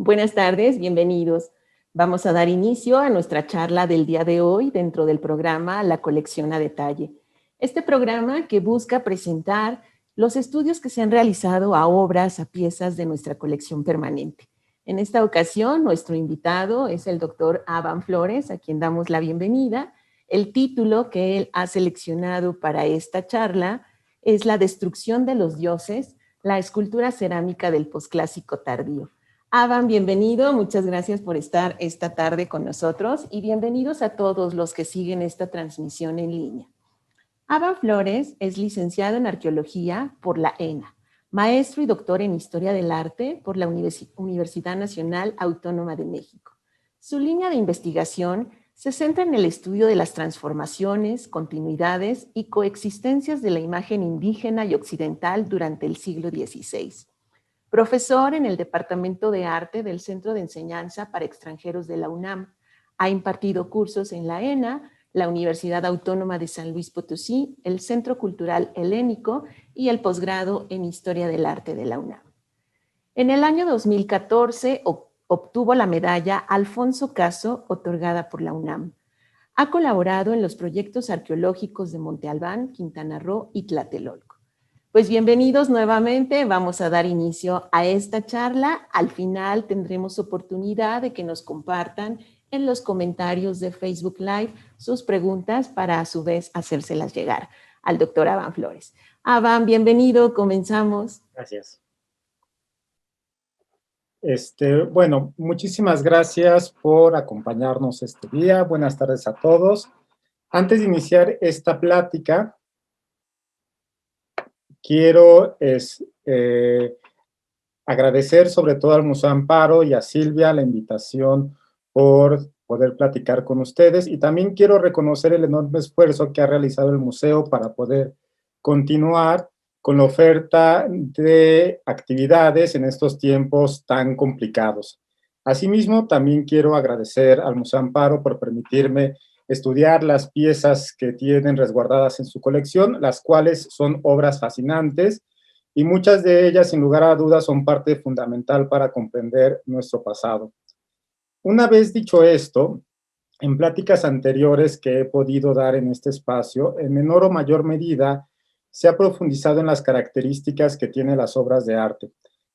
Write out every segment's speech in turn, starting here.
Buenas tardes, bienvenidos. Vamos a dar inicio a nuestra charla del día de hoy dentro del programa La Colección a Detalle. Este programa que busca presentar los estudios que se han realizado a obras, a piezas de nuestra colección permanente. En esta ocasión, nuestro invitado es el doctor Avan Flores, a quien damos la bienvenida. El título que él ha seleccionado para esta charla es La destrucción de los dioses, la escultura cerámica del posclásico tardío. Avan, bienvenido, muchas gracias por estar esta tarde con nosotros y bienvenidos a todos los que siguen esta transmisión en línea. Avan Flores es licenciado en Arqueología por la ENA, maestro y doctor en Historia del Arte por la Universidad Nacional Autónoma de México. Su línea de investigación se centra en el estudio de las transformaciones, continuidades y coexistencias de la imagen indígena y occidental durante el siglo XVI. Profesor en el Departamento de Arte del Centro de Enseñanza para Extranjeros de la UNAM. Ha impartido cursos en la ENA, la Universidad Autónoma de San Luis Potosí, el Centro Cultural Helénico y el posgrado en Historia del Arte de la UNAM. En el año 2014 obtuvo la medalla Alfonso Caso, otorgada por la UNAM. Ha colaborado en los proyectos arqueológicos de Monte Albán, Quintana Roo y Tlatelolco. Pues bienvenidos nuevamente, vamos a dar inicio a esta charla. Al final tendremos oportunidad de que nos compartan en los comentarios de Facebook Live sus preguntas para a su vez hacérselas llegar al doctor Avan Flores. Avan, bienvenido, comenzamos. Gracias. Bueno, muchísimas gracias por acompañarnos este día. Buenas tardes a todos. Antes de iniciar esta plática, quiero agradecer sobre todo al Museo Amparo y a Silvia la invitación por poder platicar con ustedes, y también quiero reconocer el enorme esfuerzo que ha realizado el museo para poder continuar con la oferta de actividades en estos tiempos tan complicados. Asimismo, también quiero agradecer al Museo Amparo por permitirme estudiar las piezas que tienen resguardadas en su colección, las cuales son obras fascinantes, y muchas de ellas, sin lugar a dudas, son parte fundamental para comprender nuestro pasado. Una vez dicho esto, en pláticas anteriores que he podido dar en este espacio, en menor o mayor medida, se ha profundizado en las características que tienen las obras de arte,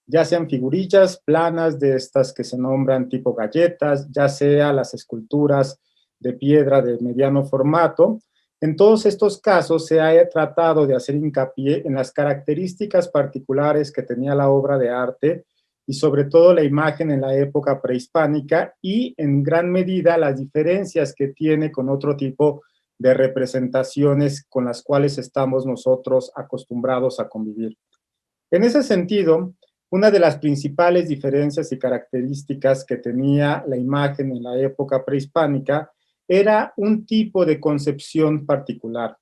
ya sean figurillas planas de estas que se nombran tipo galletas, ya sea las esculturas de piedra de mediano formato. En todos estos casos se ha tratado de hacer hincapié en las características particulares que tenía la obra de arte y sobre todo la imagen en la época prehispánica, y en gran medida las diferencias que tiene con otro tipo de representaciones con las cuales estamos nosotros acostumbrados a convivir. En ese sentido, una de las principales diferencias y características que tenía la imagen en la época prehispánica era un tipo de concepción particular.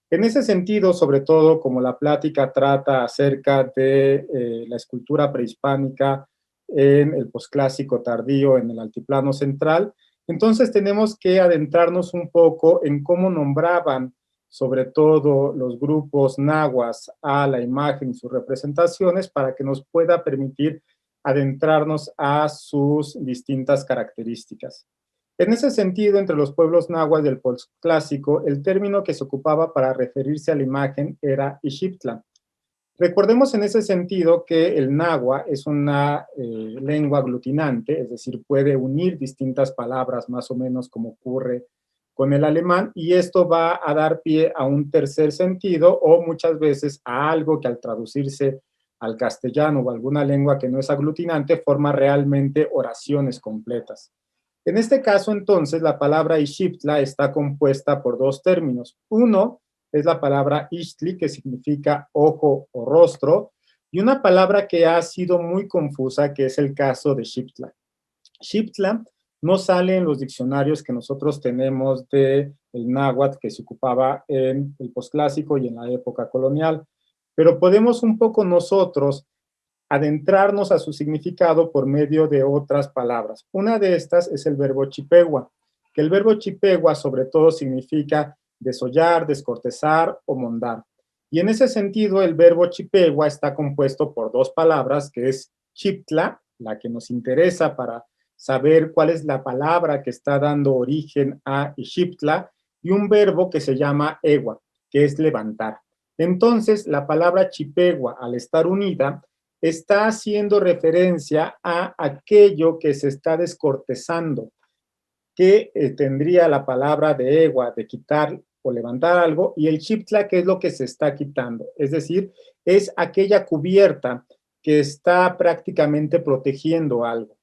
En ese sentido, sobre todo, como la plática trata acerca de la escultura prehispánica en el posclásico tardío, en el altiplano central, entonces tenemos que adentrarnos un poco en cómo nombraban, sobre todo los grupos nahuas, a la imagen y sus representaciones, para que nos pueda permitir adentrarnos a sus distintas características. En ese sentido, entre los pueblos nahuas del posclásico, el término que se ocupaba para referirse a la imagen era Ixiptla. Recordemos en ese sentido que el náhuatl es una lengua aglutinante, es decir, puede unir distintas palabras, más o menos como ocurre con el alemán, y esto va a dar pie a un tercer sentido, o muchas veces a algo que al traducirse al castellano o alguna lengua que no es aglutinante, forma realmente oraciones completas. En este caso, entonces, la palabra Ixiptla está compuesta por dos términos. Uno es la palabra Ixtli, que significa ojo o rostro, y una palabra que ha sido muy confusa, que es el caso de Xiptla. Xiptla no sale en los diccionarios que nosotros tenemos del náhuatl que se ocupaba en el posclásico y en la época colonial, pero podemos un poco nosotros adentrarnos a su significado por medio de otras palabras. Una de estas es el verbo chipegua, que el verbo chipegua sobre todo significa desollar, descortezar o mondar. Y en ese sentido el verbo chipegua está compuesto por dos palabras, que es chiptla, la que nos interesa para saber cuál es la palabra que está dando origen a Ixiptla, y un verbo que se llama egua, que es levantar. Entonces, la palabra chipegua, al estar unida, está haciendo referencia a aquello que se está descortezando, que tendría la palabra de egua, de quitar o levantar algo, y el chiptla, que es lo que se está quitando. Es decir, es aquella cubierta que está prácticamente protegiendo algo.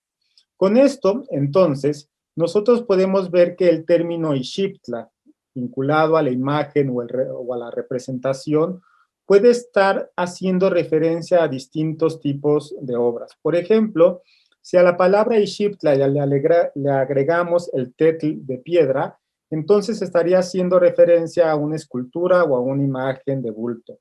Con esto, entonces, nosotros podemos ver que el término Ixiptla, vinculado a la imagen o a la representación, puede estar haciendo referencia a distintos tipos de obras. Por ejemplo, si a la palabra Ixiptla le agregamos el tetl de piedra, entonces estaría haciendo referencia a una escultura o a una imagen de bulto.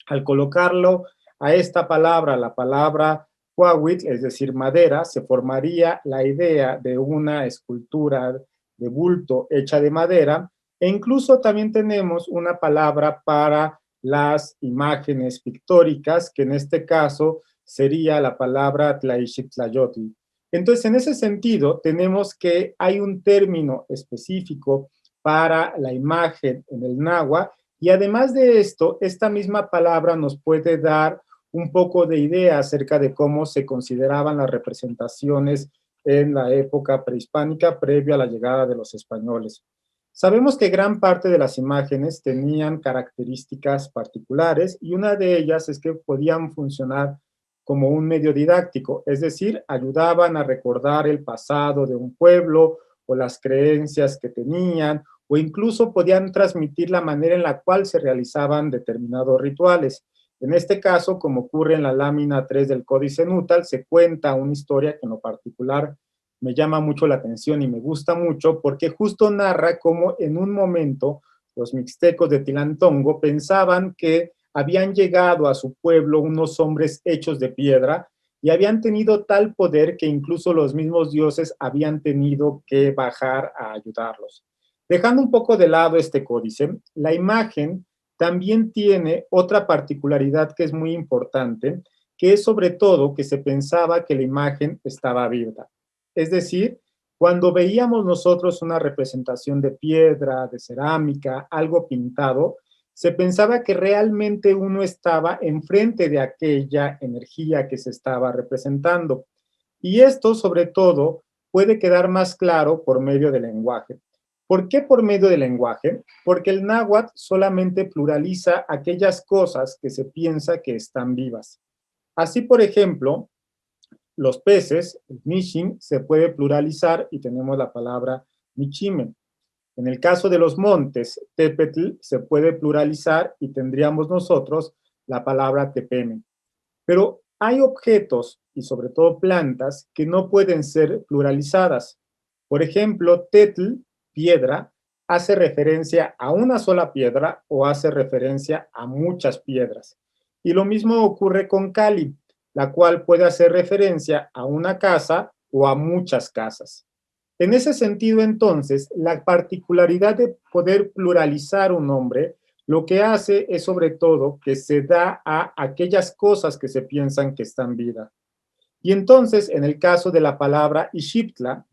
Al colocarlo a esta palabra, la palabra Huahuitl, es decir, madera, se formaría la idea de una escultura de bulto hecha de madera, e incluso también tenemos una palabra para las imágenes pictóricas, que en este caso sería la palabra Tlaixitlayotl. Entonces, en ese sentido, tenemos que hay un término específico para la imagen en el náhuatl, y además de esto, esta misma palabra nos puede dar un poco de idea acerca de cómo se consideraban las representaciones en la época prehispánica previo a la llegada de los españoles. Sabemos que gran parte de las imágenes tenían características particulares, y una de ellas es que podían funcionar como un medio didáctico, es decir, ayudaban a recordar el pasado de un pueblo o las creencias que tenían, o incluso podían transmitir la manera en la cual se realizaban determinados rituales. En este caso, como ocurre en la lámina 3 del Códice Nútal, se cuenta una historia que en lo particular me llama mucho la atención y me gusta mucho, porque justo narra cómo en un momento los mixtecos de Tilantongo pensaban que habían llegado a su pueblo unos hombres hechos de piedra y habían tenido tal poder que incluso los mismos dioses habían tenido que bajar a ayudarlos. Dejando un poco de lado este códice, la imagen también tiene otra particularidad que es muy importante, que es sobre todo que se pensaba que la imagen estaba viva. Es decir, cuando veíamos nosotros una representación de piedra, de cerámica, algo pintado, se pensaba que realmente uno estaba enfrente de aquella energía que se estaba representando. Y esto, sobre todo, puede quedar más claro por medio del lenguaje. ¿Por qué por medio del lenguaje? Porque el náhuatl solamente pluraliza aquellas cosas que se piensa que están vivas. Así, por ejemplo, los peces, el mishin, se puede pluralizar y tenemos la palabra michimen. En el caso de los montes, tepetl se puede pluralizar y tendríamos nosotros la palabra tepemen. Pero hay objetos y sobre todo plantas que no pueden ser pluralizadas. Por ejemplo, tetl, piedra, hace referencia a una sola piedra o hace referencia a muchas piedras. Y lo mismo ocurre con cali, la cual puede hacer referencia a una casa o a muchas casas. En ese sentido, entonces, la particularidad de poder pluralizar un nombre lo que hace es sobre todo que se da a aquellas cosas que se piensan que están vivas. Y entonces, en el caso de la palabra Ixiptla,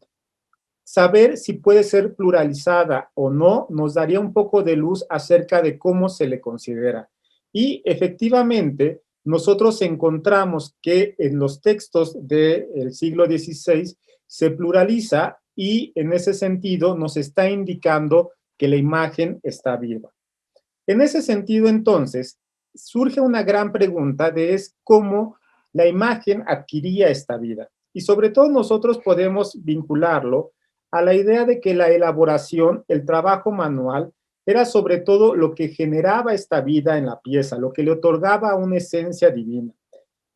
saber si puede ser pluralizada o no nos daría un poco de luz acerca de cómo se le considera. Y efectivamente, nosotros encontramos que en los textos del siglo XVI se pluraliza y en ese sentido nos está indicando que la imagen está viva. En ese sentido, entonces, surge una gran pregunta de es cómo la imagen adquiría esta vida. Y sobre todo nosotros podemos vincularlo a la idea de que la elaboración, el trabajo manual, era sobre todo lo que generaba esta vida en la pieza, lo que le otorgaba una esencia divina.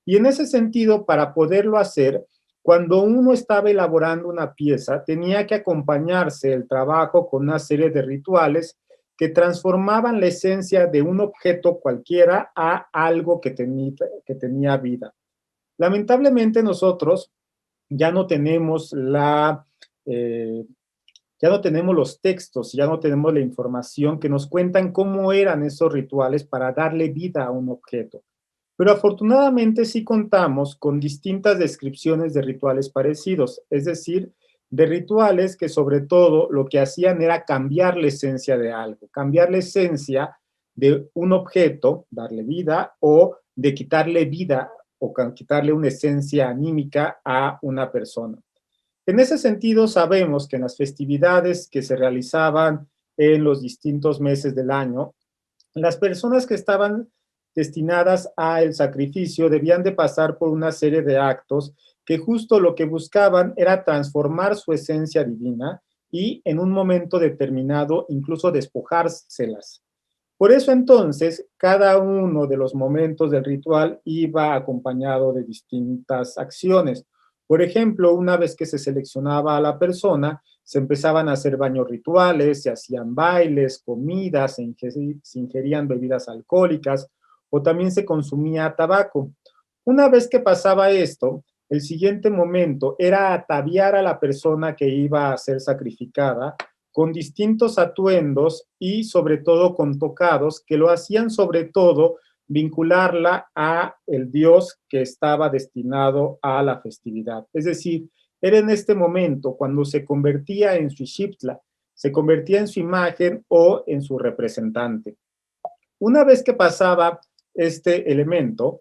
Y en ese sentido, para poderlo hacer, cuando uno estaba elaborando una pieza, tenía que acompañarse el trabajo con una serie de rituales que transformaban la esencia de un objeto cualquiera a algo que tenía vida. Lamentablemente nosotros ya no tenemos ya no tenemos los textos, ya no tenemos la información que nos cuentan cómo eran esos rituales para darle vida a un objeto. Pero afortunadamente sí contamos con distintas descripciones de rituales parecidos, es decir, de rituales que sobre todo lo que hacían era cambiar la esencia de algo, cambiar la esencia de un objeto, darle vida, o de quitarle vida o quitarle una esencia anímica a una persona. En ese sentido, sabemos que en las festividades que se realizaban en los distintos meses del año, las personas que estaban destinadas al sacrificio debían de pasar por una serie de actos que justo lo que buscaban era transformar su esencia divina y en un momento determinado incluso despojárselas. Por eso entonces, cada uno de los momentos del ritual iba acompañado de distintas acciones. Por ejemplo, una vez que se seleccionaba a la persona, se empezaban a hacer baños rituales, se hacían bailes, comidas, se ingerían bebidas alcohólicas o también se consumía tabaco. Una vez que pasaba esto, el siguiente momento era ataviar a la persona que iba a ser sacrificada con distintos atuendos y sobre todo con tocados que lo hacían sobre todo vincularla a el dios que estaba destinado a la festividad. Es decir, era en este momento cuando se convertía en su Xiptla, se convertía en su imagen o en su representante. Una vez que pasaba este elemento,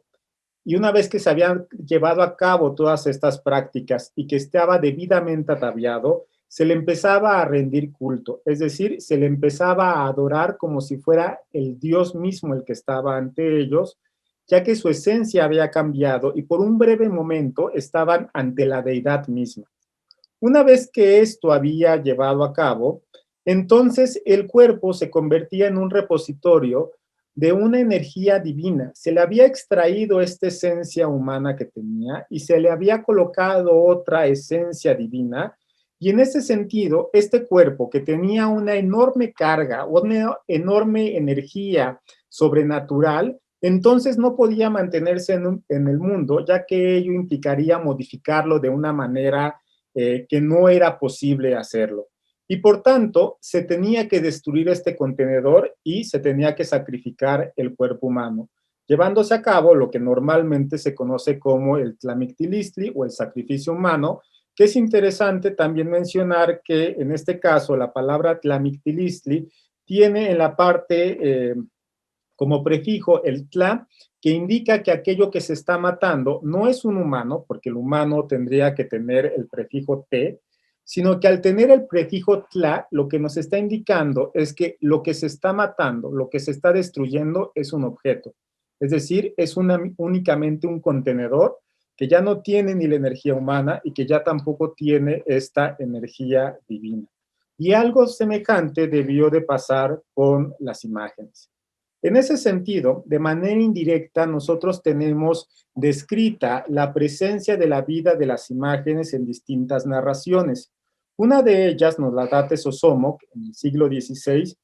y una vez que se habían llevado a cabo todas estas prácticas y que estaba debidamente ataviado, se le empezaba a rendir culto, es decir, se le empezaba a adorar como si fuera el Dios mismo el que estaba ante ellos, ya que su esencia había cambiado y por un breve momento estaban ante la deidad misma. Una vez que esto había llevado a cabo, entonces el cuerpo se convertía en un repositorio de una energía divina. Se le había extraído esta esencia humana que tenía y se le había colocado otra esencia divina. Y en ese sentido, este cuerpo que tenía una enorme carga, una enorme energía sobrenatural, entonces no podía mantenerse en el mundo, ya que ello implicaría modificarlo de una manera que no era posible hacerlo. Y por tanto, se tenía que destruir este contenedor y se tenía que sacrificar el cuerpo humano, llevándose a cabo lo que normalmente se conoce como el tlamictilistli o el sacrificio humano, que es interesante también mencionar que en este caso la palabra tlamictilistli tiene en la parte como prefijo el tla, que indica que aquello que se está matando no es un humano, porque el humano tendría que tener el prefijo te, sino que al tener el prefijo tla, lo que nos está indicando es que lo que se está matando, lo que se está destruyendo es un objeto. Es decir, es únicamente un contenedor que ya no tiene ni la energía humana y que ya tampoco tiene esta energía divina. Y algo semejante debió de pasar con las imágenes. En ese sentido, de manera indirecta, nosotros tenemos descrita la presencia de la vida de las imágenes en distintas narraciones. Una de ellas nos la da Tezosomoc en el siglo XVI,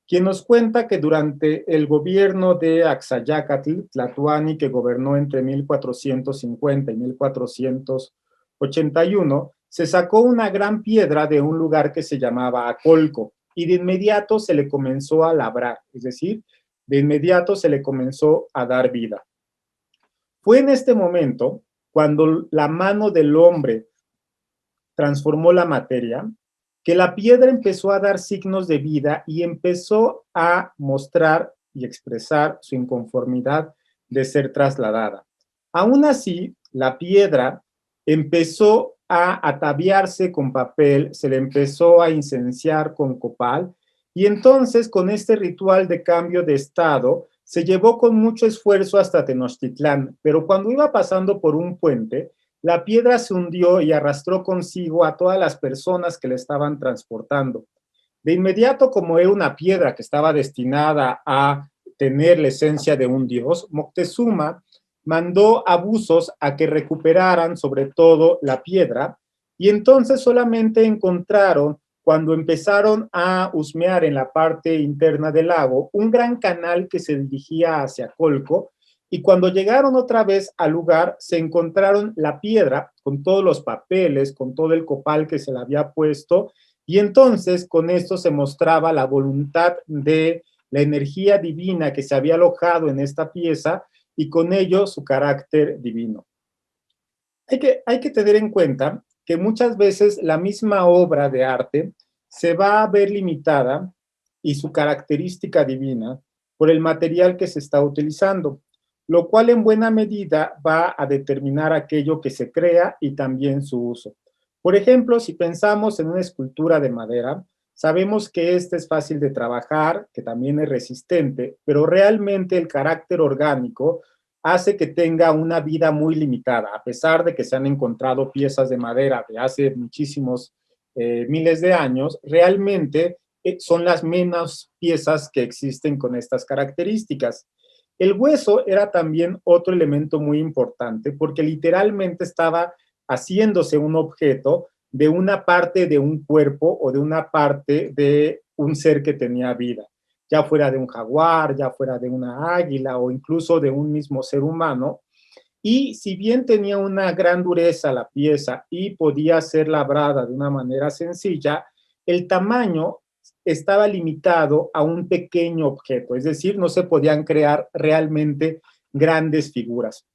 quien nos cuenta que durante el gobierno de Axayácatl, Tlatoani, que gobernó entre 1450 y 1481, se sacó una gran piedra de un lugar que se llamaba Acolco y de inmediato se le comenzó a labrar, es decir, de inmediato se le comenzó a dar vida. Fue en este momento cuando la mano del hombre transformó la materia, que la piedra empezó a dar signos de vida y empezó a mostrar y expresar su inconformidad de ser trasladada. Aún así, la piedra empezó a ataviarse con papel, se le empezó a incenciar con copal, y entonces con este ritual de cambio de estado se llevó con mucho esfuerzo hasta Tenochtitlán, pero cuando iba pasando por un puente, la piedra se hundió y arrastró consigo a todas las personas que le estaban transportando. De inmediato, como era una piedra que estaba destinada a tener la esencia de un dios, Moctezuma mandó a buzos a que recuperaran sobre todo la piedra y entonces solamente encontraron, cuando empezaron a husmear en la parte interna del lago, un gran canal que se dirigía hacia Colco, y cuando llegaron otra vez al lugar, se encontraron la piedra con todos los papeles, con todo el copal que se le había puesto, y entonces con esto se mostraba la voluntad de la energía divina que se había alojado en esta pieza y con ello su carácter divino. Hay que tener en cuenta que muchas veces la misma obra de arte se va a ver limitada y su característica divina por el material que se está utilizando, lo cual en buena medida va a determinar aquello que se crea y también su uso. Por ejemplo, si pensamos en una escultura de madera, sabemos que esta es fácil de trabajar, que también es resistente, pero realmente el carácter orgánico hace que tenga una vida muy limitada, a pesar de que se han encontrado piezas de madera de hace muchísimos miles de años, realmente son las menos piezas que existen con estas características. El hueso era también otro elemento muy importante porque literalmente estaba haciéndose un objeto de una parte de un cuerpo o de una parte de un ser que tenía vida, ya fuera de un jaguar, ya fuera de una águila o incluso de un mismo ser humano. Y si bien tenía una gran dureza la pieza y podía ser labrada de una manera sencilla, el tamaño estaba limitado a un pequeño objeto, es decir, no se podían crear realmente grandes figuras.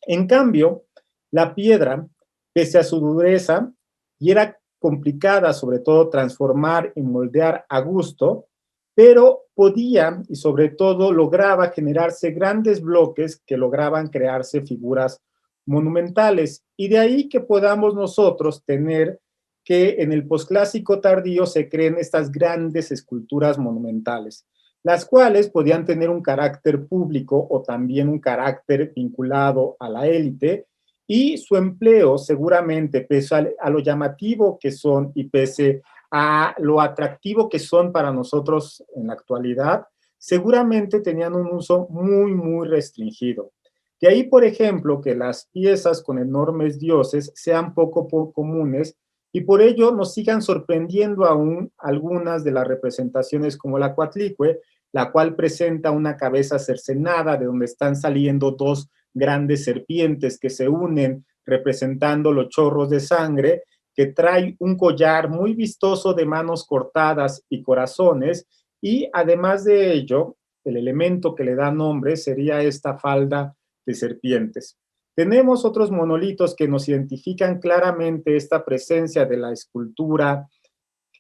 En cambio, la piedra, pese a su dureza, y era complicada sobre todo transformar y moldear a gusto, pero podía y sobre todo lograba generarse grandes bloques que lograban crearse figuras monumentales. Y de ahí que podamos nosotros tener que en el posclásico tardío se creen estas grandes esculturas monumentales, las cuales podían tener un carácter público o también un carácter vinculado a la élite, y su empleo seguramente, pese a lo llamativo que son y pese a lo atractivo que son para nosotros en la actualidad, seguramente tenían un uso muy, muy restringido. De ahí, por ejemplo, que las piezas con enormes dioses sean poco comunes y por ello nos sigan sorprendiendo aún algunas de las representaciones como la Coatlicue, la cual presenta una cabeza cercenada de donde están saliendo dos grandes serpientes que se unen representando los chorros de sangre, que trae un collar muy vistoso de manos cortadas y corazones, y además de ello, el elemento que le da nombre sería esta falda de serpientes. Tenemos otros monolitos que nos identifican claramente esta presencia de la escultura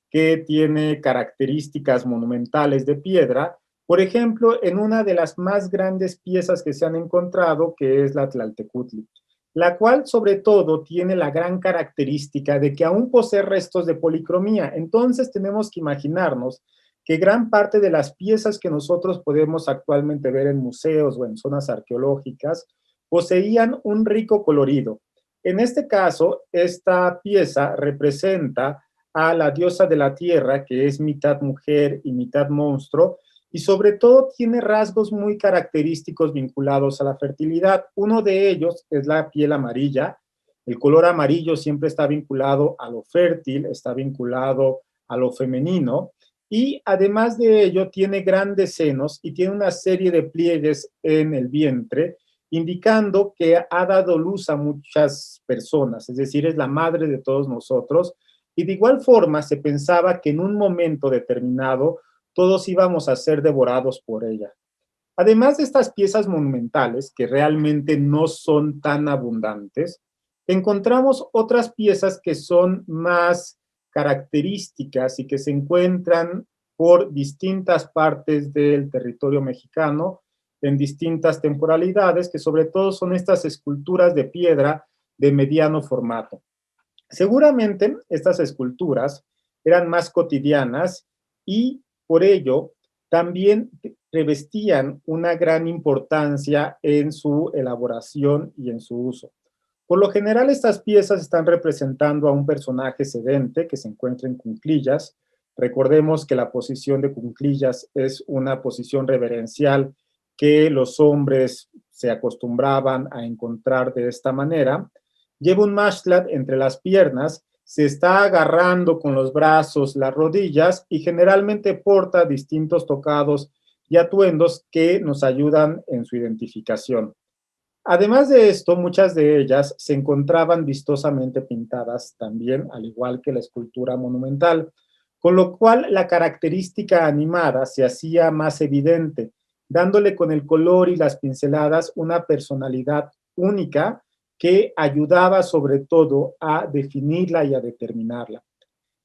que tiene características monumentales de piedra, por ejemplo, en una de las más grandes piezas que se han encontrado, que es la Tlaltecutli, la cual sobre todo tiene la gran característica de que aún posee restos de policromía. Entonces tenemos que imaginarnos que gran parte de las piezas que nosotros podemos actualmente ver en museos o en zonas arqueológicas poseían un rico colorido. En este caso, esta pieza representa a la diosa de la tierra, que es mitad mujer y mitad monstruo, y sobre todo tiene rasgos muy característicos vinculados a la fertilidad. Uno de ellos es la piel amarilla. El color amarillo siempre está vinculado a lo fértil, está vinculado a lo femenino, y además de ello tiene grandes senos y tiene una serie de pliegues en el vientre, indicando que ha dado luz a muchas personas, es decir, es la madre de todos nosotros, y de igual forma se pensaba que en un momento determinado todos íbamos a ser devorados por ella. Además de estas piezas monumentales, que realmente no son tan abundantes, encontramos otras piezas que son más características y que se encuentran por distintas partes del territorio mexicano, en distintas temporalidades, que sobre todo son estas esculturas de piedra de mediano formato. Seguramente estas esculturas eran más cotidianas y por ello también revestían una gran importancia en su elaboración y en su uso. Por lo general, estas piezas están representando a un personaje sedente que se encuentra en cuclillas. Recordemos que la posición de cuclillas es una posición reverencial que los hombres se acostumbraban a encontrar de esta manera. Lleva un mashlat entre las piernas, se está agarrando con los brazos las rodillas y generalmente porta distintos tocados y atuendos que nos ayudan en su identificación. Además de esto, muchas de ellas se encontraban vistosamente pintadas también, al igual que la escultura monumental, con lo cual la característica animada se hacía más evidente, dándole con el color y las pinceladas una personalidad única que ayudaba sobre todo a definirla y a determinarla.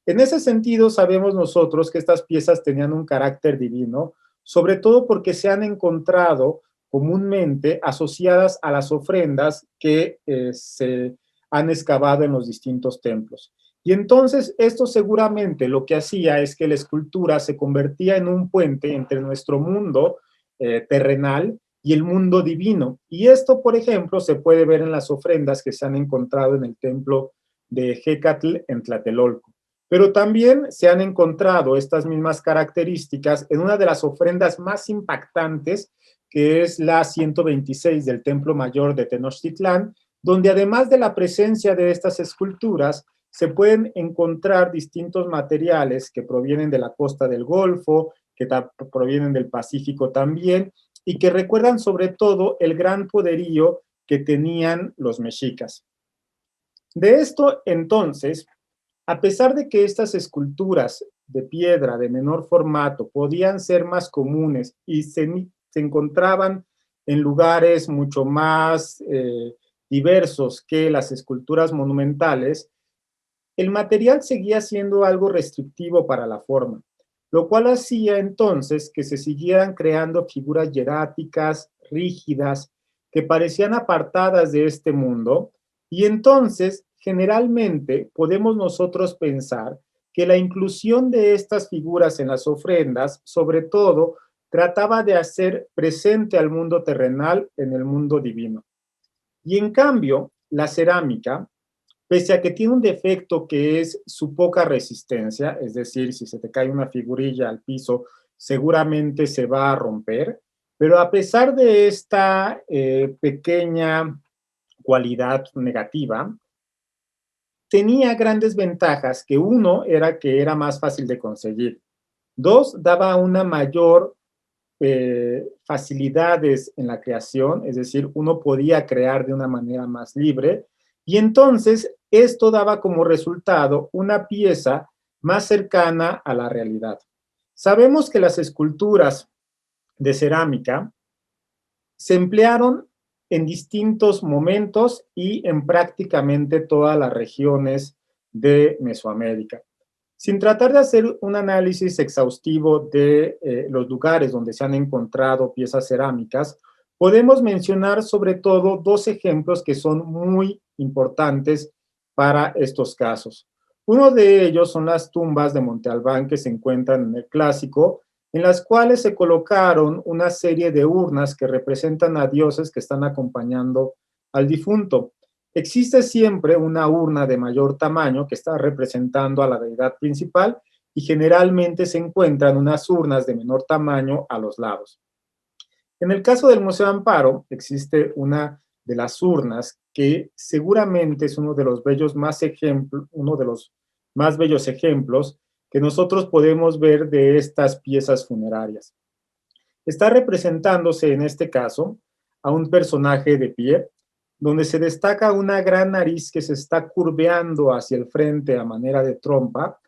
En ese sentido, sabemos nosotros que estas piezas tenían un carácter divino, sobre todo porque se han encontrado comúnmente asociadas a las ofrendas que se han excavado en los distintos templos. Y entonces esto seguramente lo que hacía es que la escultura se convertía en un puente entre nuestro mundo terrenal y el mundo divino. Y esto, por ejemplo, se puede ver en las ofrendas que se han encontrado en el templo de Hécatl en Tlatelolco. Pero también se han encontrado estas mismas características en una de las ofrendas más impactantes, que es la 126 del Templo Mayor de Tenochtitlán, donde además de la presencia de estas esculturas, se pueden encontrar distintos materiales que provienen de la costa del Golfo, que provienen del Pacífico también, y que recuerdan sobre todo el gran poderío que tenían los mexicas. De esto, entonces, a pesar de que estas esculturas de piedra de menor formato podían ser más comunes y se encontraban en lugares mucho más diversos que las esculturas monumentales, el material seguía siendo algo restrictivo para la forma, lo cual hacía entonces que se siguieran creando figuras hieráticas, rígidas, que parecían apartadas de este mundo, y entonces generalmente podemos nosotros pensar que la inclusión de estas figuras en las ofrendas, sobre todo, trataba de hacer presente al mundo terrenal en el mundo divino. Y en cambio, la cerámica, pese a que tiene un defecto que es su poca resistencia, es decir, si se te cae una figurilla al piso, seguramente se va a romper, pero a pesar de esta pequeña cualidad negativa, tenía grandes ventajas, que uno era que era más fácil de conseguir, dos, daba una mayor facilidades en la creación, es decir, uno podía crear de una manera más libre, y entonces esto daba como resultado una pieza más cercana a la realidad. Sabemos que las esculturas de cerámica se emplearon en distintos momentos y en prácticamente todas las regiones de Mesoamérica. Sin tratar de hacer un análisis exhaustivo de los lugares donde se han encontrado piezas cerámicas, podemos mencionar sobre todo dos ejemplos que son muy importantes para estos casos. Uno de ellos son las tumbas de Monte Albán que se encuentran en el Clásico, en las cuales se colocaron una serie de urnas que representan a dioses que están acompañando al difunto. Existe siempre una urna de mayor tamaño que está representando a la deidad principal y generalmente se encuentran unas urnas de menor tamaño a los lados. En el caso del Museo Amparo, existe una de las urnas que seguramente es uno de los más bellos ejemplos que nosotros podemos ver de estas piezas funerarias. Está representándose en este caso a un personaje de pie, donde se destaca una gran nariz que se está curveando hacia el frente a manera de trompa,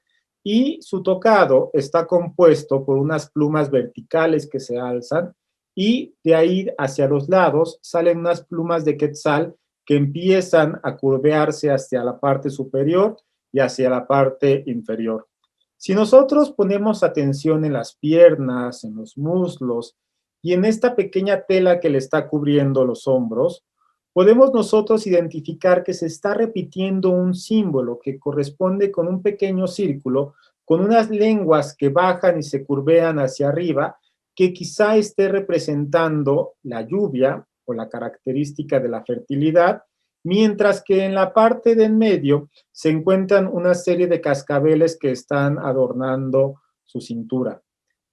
y su tocado está compuesto por unas plumas verticales que se alzan, y de ahí hacia los lados salen unas plumas de quetzal que empiezan a curvearse hacia la parte superior y hacia la parte inferior. Si nosotros ponemos atención en las piernas, en los muslos y en esta pequeña tela que le está cubriendo los hombros, podemos nosotros identificar que se está repitiendo un símbolo que corresponde con un pequeño círculo, con unas lenguas que bajan y se curvean hacia arriba, que quizá esté representando la lluvia o la característica de la fertilidad, mientras que en la parte de en medio se encuentran una serie de cascabeles que están adornando su cintura.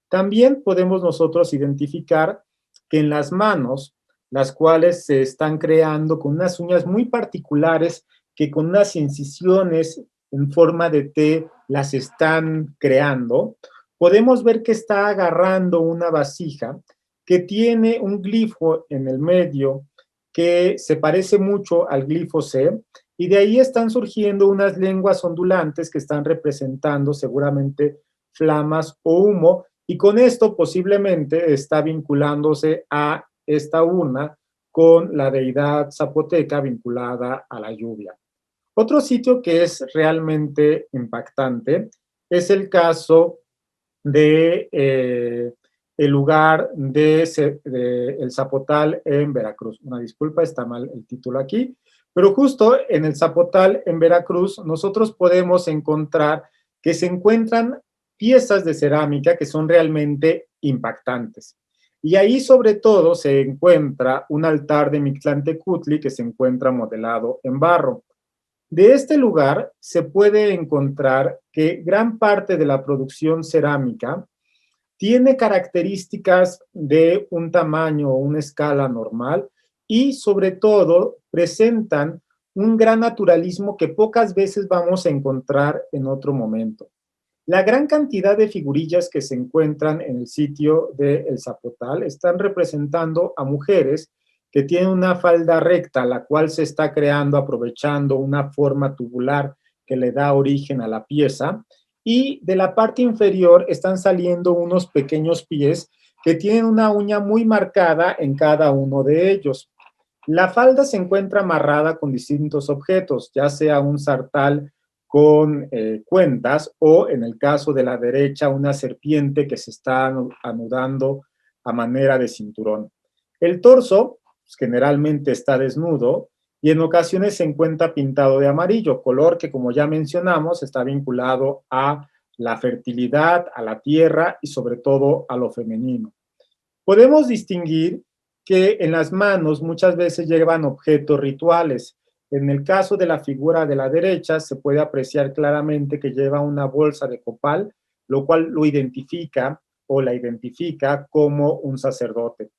También podemos nosotros identificar que en las manos, las cuales se están creando con unas uñas muy particulares que con unas incisiones en forma de T las están creando, podemos ver que está agarrando una vasija que tiene un glifo en el medio que se parece mucho al glifo C, y de ahí están surgiendo unas lenguas ondulantes que están representando seguramente flamas o humo, Y con esto posiblemente está vinculándose a esta urna con la deidad zapoteca vinculada a la lluvia. Otro sitio que es realmente impactante es el caso de el lugar de El Zapotal en Veracruz. Una disculpa, está mal el título aquí, pero justo en El Zapotal en Veracruz nosotros podemos encontrar que se encuentran piezas de cerámica que son realmente impactantes. Y ahí sobre todo se encuentra un altar de Mictlantecutli que se encuentra modelado en barro. De este lugar se puede encontrar que gran parte de la producción cerámica tiene características de un tamaño o una escala normal y sobre todo presentan un gran naturalismo que pocas veces vamos a encontrar en otro momento. La gran cantidad de figurillas que se encuentran en el sitio de El Zapotal están representando a mujeres que tienen una falda recta, la cual se está creando aprovechando una forma tubular que le da origen a la pieza, y de la parte inferior están saliendo unos pequeños pies que tienen una uña muy marcada en cada uno de ellos. La falda se encuentra amarrada con distintos objetos, ya sea un sartal con cuentas o en el caso de la derecha una serpiente que se está anudando a manera de cinturón. El torso pues, generalmente está desnudo y en ocasiones se encuentra pintado de amarillo, color que como ya mencionamos está vinculado a la fertilidad, a la tierra y sobre todo a lo femenino. Podemos distinguir que en las manos muchas veces llevan objetos rituales. En el caso de la figura de la derecha se puede apreciar claramente que lleva una bolsa de copal, lo cual lo identifica o la identifica como un sacerdote.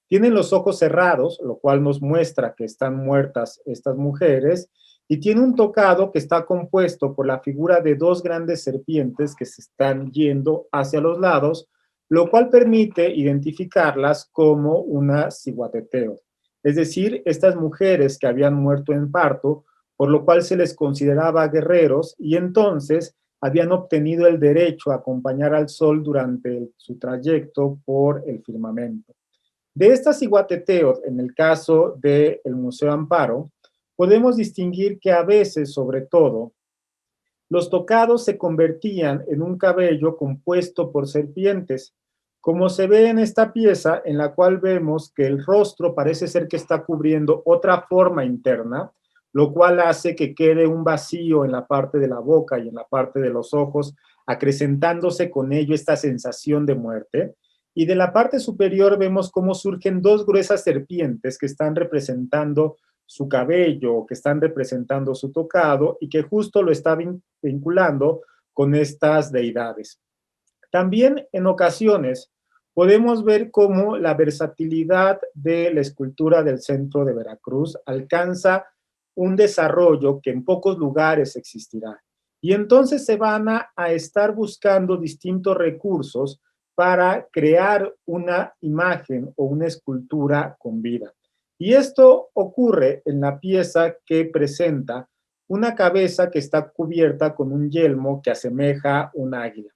Tienen los ojos cerrados, lo cual nos muestra que están muertas estas mujeres, y tiene un tocado que está compuesto por la figura de dos grandes serpientes que se están yendo hacia los lados, lo cual permite identificarlas como una ciguateteo, es decir, estas mujeres que habían muerto en parto, por lo cual se les consideraba guerreros y entonces habían obtenido el derecho a acompañar al sol durante su trayecto por el firmamento. De estas ciguateteos, en el caso del Museo Amparo, podemos distinguir que a veces, sobre todo, los tocados se convertían en un cabello compuesto por serpientes, como se ve en esta pieza en la cual vemos que el rostro parece ser que está cubriendo otra forma interna, lo cual hace que quede un vacío en la parte de la boca y en la parte de los ojos, acrecentándose con ello esta sensación de muerte. Y de la parte superior vemos cómo surgen dos gruesas serpientes que están representando su cabello, que están representando su tocado y que justo lo está vinculando con estas deidades. También en ocasiones podemos ver cómo la versatilidad de la escultura del centro de Veracruz alcanza un desarrollo que en pocos lugares existirá. Y entonces se van a estar buscando distintos recursos para crear una imagen o una escultura con vida. Y esto ocurre en la pieza que presenta una cabeza que está cubierta con un yelmo que asemeja un águila.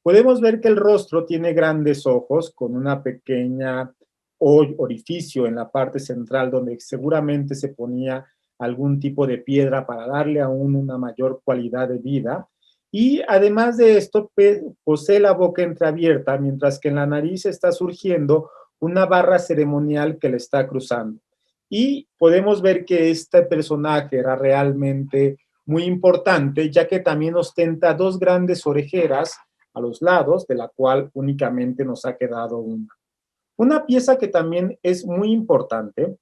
Podemos ver que el rostro tiene grandes ojos con una pequeña orificio en la parte central donde seguramente se ponía algún tipo de piedra para darle aún una mayor cualidad de vida. Y además de esto, posee la boca entreabierta, mientras que en la nariz está surgiendo una barra ceremonial que le está cruzando. Y podemos ver que este personaje era realmente muy importante, ya que también ostenta dos grandes orejeras a los lados, de la cual únicamente nos ha quedado una. Una pieza que también es muy importante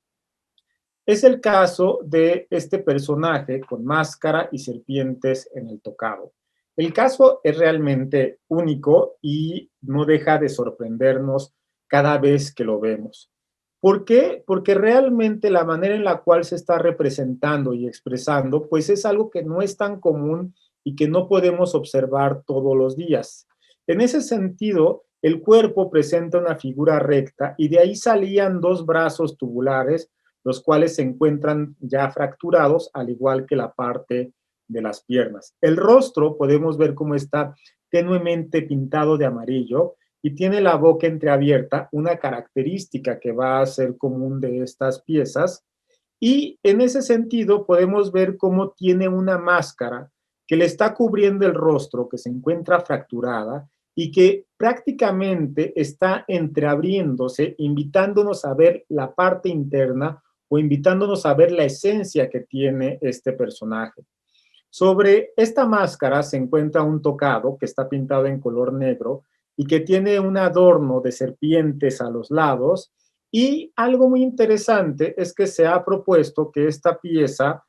es el caso de este personaje con máscara y serpientes en el tocado. El caso es realmente único y no deja de sorprendernos cada vez que lo vemos. ¿Por qué? Porque realmente la manera en la cual se está representando y expresando, pues es algo que no es tan común y que no podemos observar todos los días. En ese sentido, el cuerpo presenta una figura recta y de ahí salían dos brazos tubulares, los cuales se encuentran ya fracturados, al igual que la parte de las piernas. El rostro podemos ver cómo está tenuemente pintado de amarillo y tiene la boca entreabierta, una característica que va a ser común de estas piezas. Y en ese sentido podemos ver cómo tiene una máscara que le está cubriendo el rostro, que se encuentra fracturada y que prácticamente está entreabriéndose, invitándonos a ver la parte interna o invitándonos a ver la esencia que tiene este personaje. Sobre esta máscara se encuentra un tocado que está pintado en color negro y que tiene un adorno de serpientes a los lados. Y algo muy interesante es que se ha propuesto que esta pieza,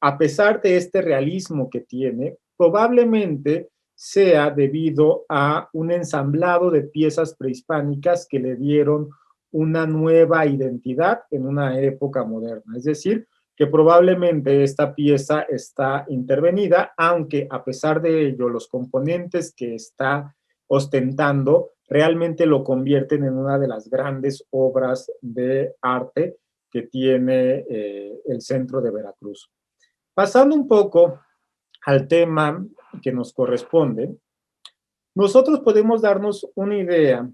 a pesar de este realismo que tiene, probablemente sea debido a un ensamblado de piezas prehispánicas que le dieron una nueva identidad en una época moderna. Es decir, que probablemente esta pieza está intervenida, aunque a pesar de ello los componentes que está ostentando realmente lo convierten en una de las grandes obras de arte que tiene el centro de Veracruz. Pasando un poco al tema que nos corresponde, nosotros podemos darnos una idea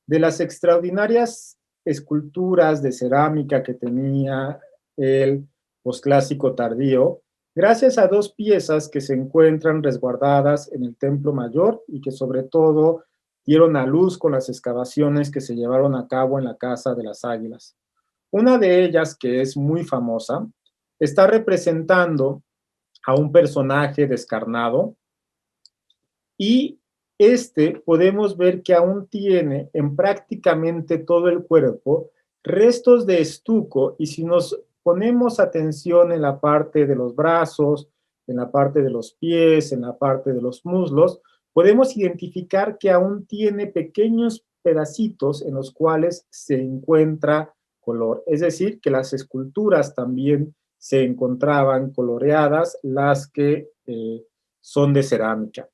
de las extraordinarias esculturas de cerámica que tenía el posclásico tardío, gracias a dos piezas que se encuentran resguardadas en el Templo Mayor y que sobre todo dieron a luz con las excavaciones que se llevaron a cabo en la Casa de las Águilas. Una de ellas, que es muy famosa, está representando a un personaje descarnado y podemos ver que aún tiene en prácticamente todo el cuerpo restos de estuco, y si nos ponemos atención en la parte de los brazos, en la parte de los pies, en la parte de los muslos, podemos identificar que aún tiene pequeños pedacitos en los cuales se encuentra color. Es decir, que las esculturas también se encontraban coloreadas, las que son de cerámica.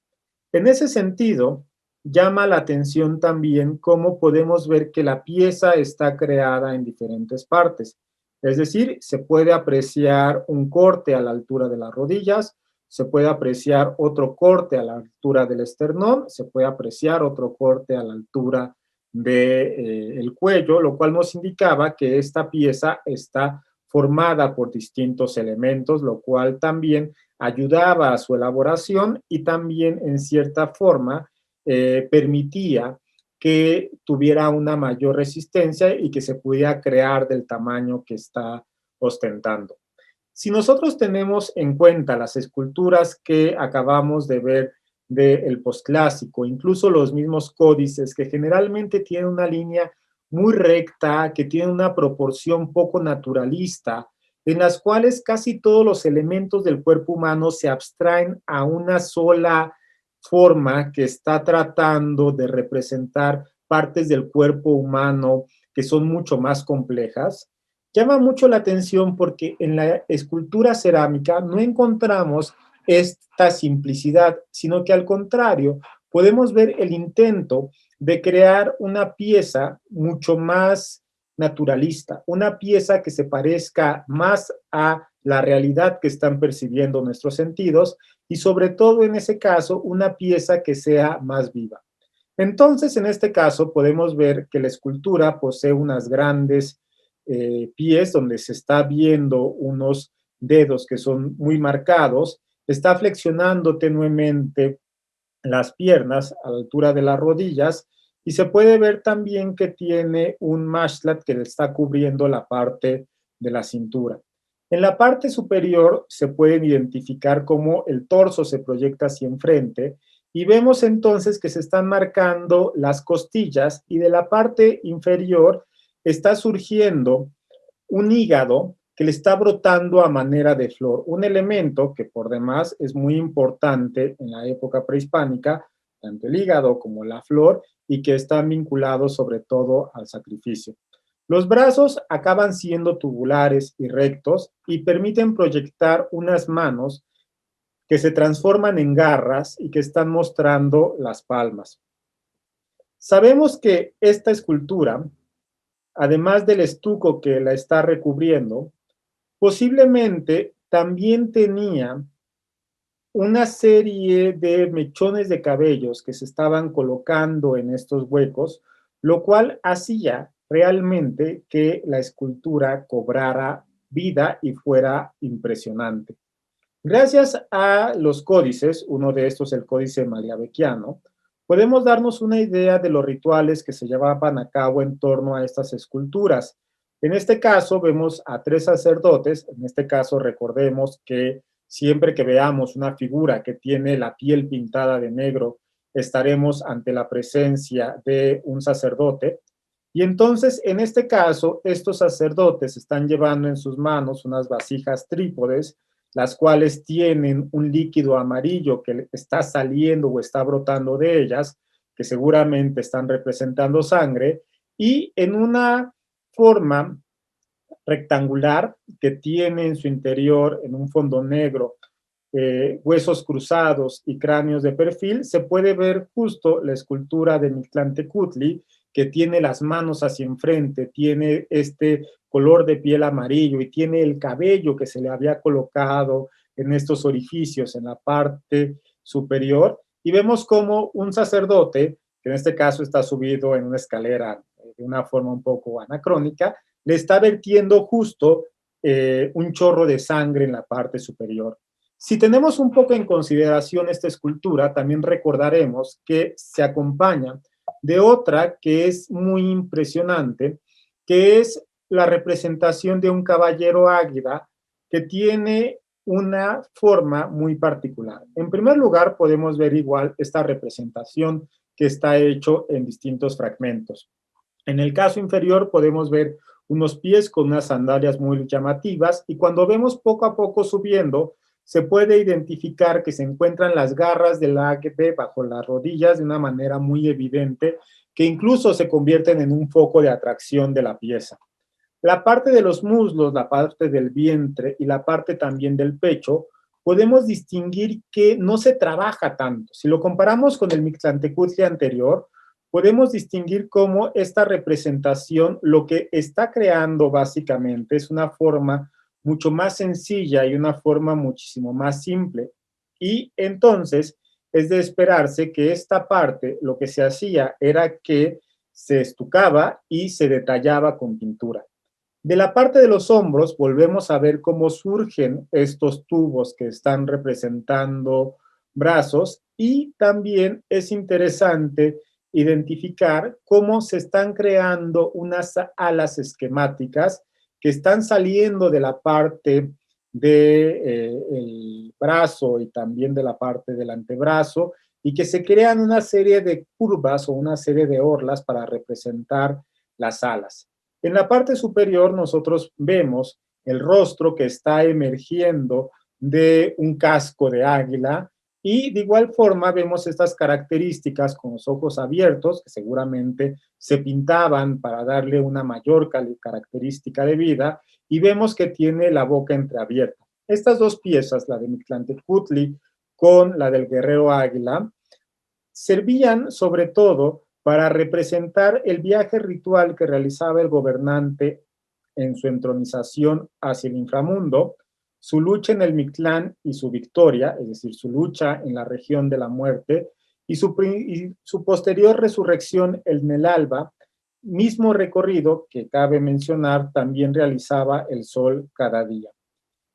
En ese sentido, llama la atención también cómo podemos ver que la pieza está creada en diferentes partes. Es decir, se puede apreciar un corte a la altura de las rodillas, se puede apreciar otro corte a la altura del esternón, se puede apreciar otro corte a la altura del cuello, lo cual nos indicaba que esta pieza está formada por distintos elementos, lo cual también ayudaba a su elaboración y también en cierta forma permitía que tuviera una mayor resistencia y que se pudiera crear del tamaño que está ostentando. Si nosotros tenemos en cuenta las esculturas que acabamos de ver del posclásico, incluso los mismos códices que generalmente tienen una línea muy recta, que tienen una proporción poco naturalista, en las cuales casi todos los elementos del cuerpo humano se abstraen a una sola forma que está tratando de representar partes del cuerpo humano que son mucho más complejas. Llama mucho la atención porque en la escultura cerámica no encontramos esta simplicidad, sino que al contrario, podemos ver el intento de crear una pieza mucho más naturalista, una pieza que se parezca más a la realidad que están percibiendo nuestros sentidos y sobre todo en ese caso una pieza que sea más viva. Entonces, en este caso podemos ver que la escultura posee unas grandes pies donde se está viendo unos dedos que son muy marcados, está flexionando tenuemente las piernas a la altura de las rodillas y se puede ver también que tiene un mashlat que le está cubriendo la parte de la cintura. En la parte superior se pueden identificar cómo el torso se proyecta hacia enfrente y vemos entonces que se están marcando las costillas y de la parte inferior está surgiendo un hígado que le está brotando a manera de flor, un elemento que por demás es muy importante en la época prehispánica, tanto el hígado como la flor, y que están vinculados sobre todo al sacrificio. Los brazos acaban siendo tubulares y rectos y permiten proyectar unas manos que se transforman en garras y que están mostrando las palmas. Sabemos que esta escultura, además del estuco que la está recubriendo, posiblemente también tenía una serie de mechones de cabellos que se estaban colocando en estos huecos, lo cual hacía realmente que la escultura cobrara vida y fuera impresionante. Gracias a los códices, uno de estos el códice Magliavecchiano, podemos darnos una idea de los rituales que se llevaban a cabo en torno a estas esculturas. En este caso vemos a 3 sacerdotes, en este caso recordemos que siempre que veamos una figura que tiene la piel pintada de negro, estaremos ante la presencia de un sacerdote. Y entonces, en este caso, estos sacerdotes están llevando en sus manos unas vasijas trípodes, las cuales tienen un líquido amarillo que está saliendo o está brotando de ellas, que seguramente están representando sangre, y en una forma rectangular que tiene en su interior, en un fondo negro, huesos cruzados y cráneos de perfil, se puede ver justo la escultura de Mictlantecutli, que tiene las manos hacia enfrente, tiene este color de piel amarillo y tiene el cabello que se le había colocado en estos orificios en la parte superior, y vemos como un sacerdote, que en este caso está subido en una escalera de una forma un poco anacrónica, le está vertiendo justo un chorro de sangre en la parte superior. Si tenemos un poco en consideración esta escultura, también recordaremos que se acompaña de otra que es muy impresionante, que es la representación de un caballero águila que tiene una forma muy particular. En primer lugar, podemos ver igual esta representación que está hecho en distintos fragmentos. En el caso inferior podemos ver unos pies con unas sandalias muy llamativas, y cuando vemos poco a poco subiendo, se puede identificar que se encuentran las garras del águila bajo las rodillas de una manera muy evidente, que incluso se convierten en un foco de atracción de la pieza. La parte de los muslos, la parte del vientre y la parte también del pecho, podemos distinguir que no se trabaja tanto. Si lo comparamos con el Mictlantecutli anterior, podemos distinguir cómo esta representación lo que está creando básicamente es una forma mucho más sencilla y una forma muchísimo más simple. Y entonces es de esperarse que esta parte lo que se hacía era que se estucaba y se detallaba con pintura. De la parte de los hombros volvemos a ver cómo surgen estos tubos que están representando brazos, y también es interesante identificar cómo se están creando unas alas esquemáticas que están saliendo de la parte del brazo y también de la parte del antebrazo, y que se crean una serie de curvas o una serie de orlas para representar las alas. En la parte superior nosotros vemos el rostro que está emergiendo de un casco de águila, y de igual forma vemos estas características con los ojos abiertos, que seguramente se pintaban para darle una mayor característica de vida, y vemos que tiene la boca entreabierta. Estas dos piezas, la de Mictlantecutli con la del guerrero águila, servían sobre todo para representar el viaje ritual que realizaba el gobernante en su entronización hacia el inframundo, su lucha en el Mictlán y su victoria, es decir, su lucha en la región de la muerte, y su posterior resurrección en el alba, mismo recorrido que cabe mencionar también realizaba el sol cada día.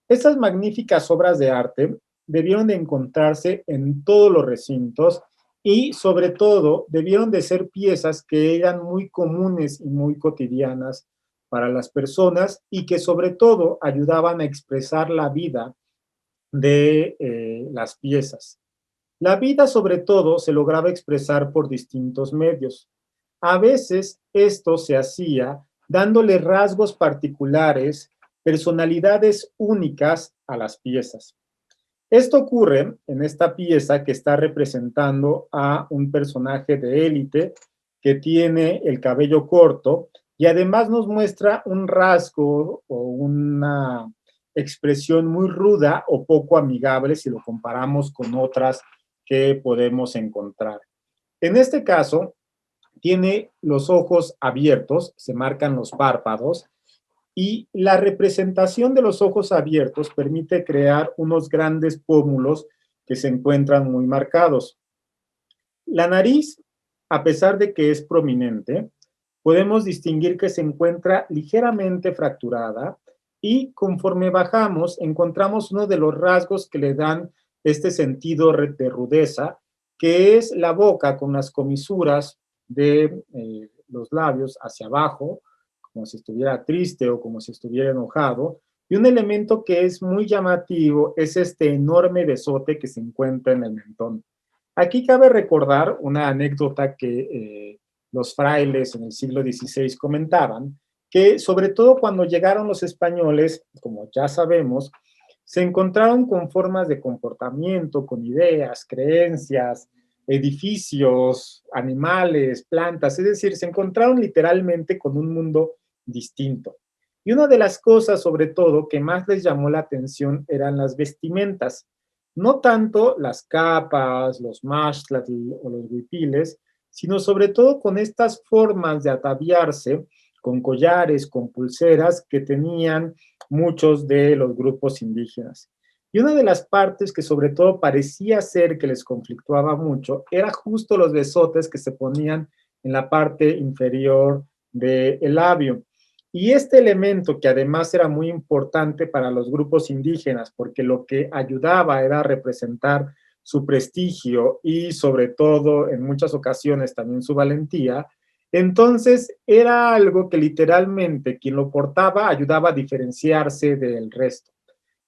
Estas magníficas obras de arte debieron de encontrarse en todos los recintos, y sobre todo debieron de ser piezas que eran muy comunes y muy cotidianas para las personas, y que sobre todo ayudaban a expresar la vida de las piezas. La vida sobre todo se lograba expresar por distintos medios. A veces esto se hacía dándole rasgos particulares, personalidades únicas a las piezas. Esto ocurre en esta pieza que está representando a un personaje de élite que tiene el cabello corto, y además nos muestra un rasgo o una expresión muy ruda o poco amigable si lo comparamos con otras que podemos encontrar. En este caso, tiene los ojos abiertos, se marcan los párpados, y la representación de los ojos abiertos permite crear unos grandes pómulos que se encuentran muy marcados. La nariz, a pesar de que es prominente, podemos distinguir que se encuentra ligeramente fracturada y conforme bajamos encontramos uno de los rasgos que le dan este sentido de rudeza, que es la boca con las comisuras de los labios hacia abajo, como si estuviera triste o como si estuviera enojado. Y un elemento que es muy llamativo es este enorme besote que se encuentra en el mentón. Aquí cabe recordar una anécdota que los frailes en el siglo XVI comentaban, que sobre todo cuando llegaron los españoles, como ya sabemos, se encontraron con formas de comportamiento, con ideas, creencias, edificios, animales, plantas, es decir, se encontraron literalmente con un mundo distinto. Y una de las cosas, sobre todo, que más les llamó la atención eran las vestimentas. No tanto las capas, los mashtlatl o los huipiles, sino sobre todo con estas formas de ataviarse, con collares, con pulseras que tenían muchos de los grupos indígenas. Y una de las partes que sobre todo parecía ser que les conflictuaba mucho era justo los besotes que se ponían en la parte inferior del labio. Y este elemento, que además era muy importante para los grupos indígenas, porque lo que ayudaba era representar su prestigio y sobre todo en muchas ocasiones también su valentía, entonces era algo que literalmente quien lo portaba ayudaba a diferenciarse del resto.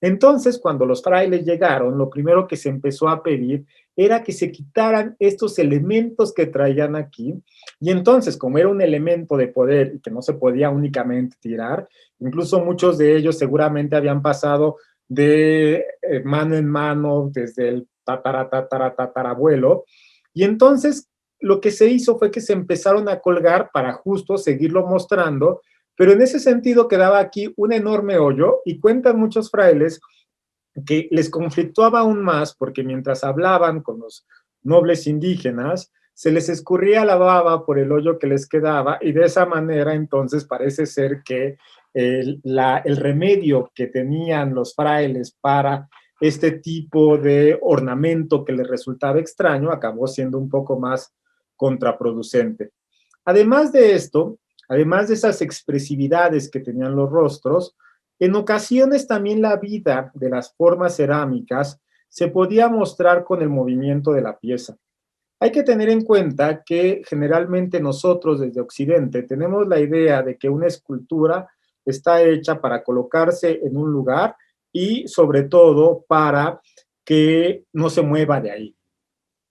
Entonces, cuando los frailes llegaron, lo primero que se empezó a pedir era que se quitaran estos elementos que traían aquí, y entonces, como era un elemento de poder y que no se podía únicamente tirar, incluso muchos de ellos seguramente habían pasado de mano en mano desde el tatarabuelo, y entonces lo que se hizo fue que se empezaron a colgar para justo seguirlo mostrando, pero en ese sentido quedaba aquí un enorme hoyo y cuentan muchos frailes que les conflictuaba aún más porque mientras hablaban con los nobles indígenas, se les escurría la baba por el hoyo que les quedaba y de esa manera entonces parece ser que el remedio que tenían los frailes para este tipo de ornamento que les resultaba extraño acabó siendo un poco más contraproducente. Además de esto, además de esas expresividades que tenían los rostros, en ocasiones también la vida de las formas cerámicas se podía mostrar con el movimiento de la pieza. Hay que tener en cuenta que generalmente nosotros desde Occidente tenemos la idea de que una escultura está hecha para colocarse en un lugar y sobre todo para que no se mueva de ahí.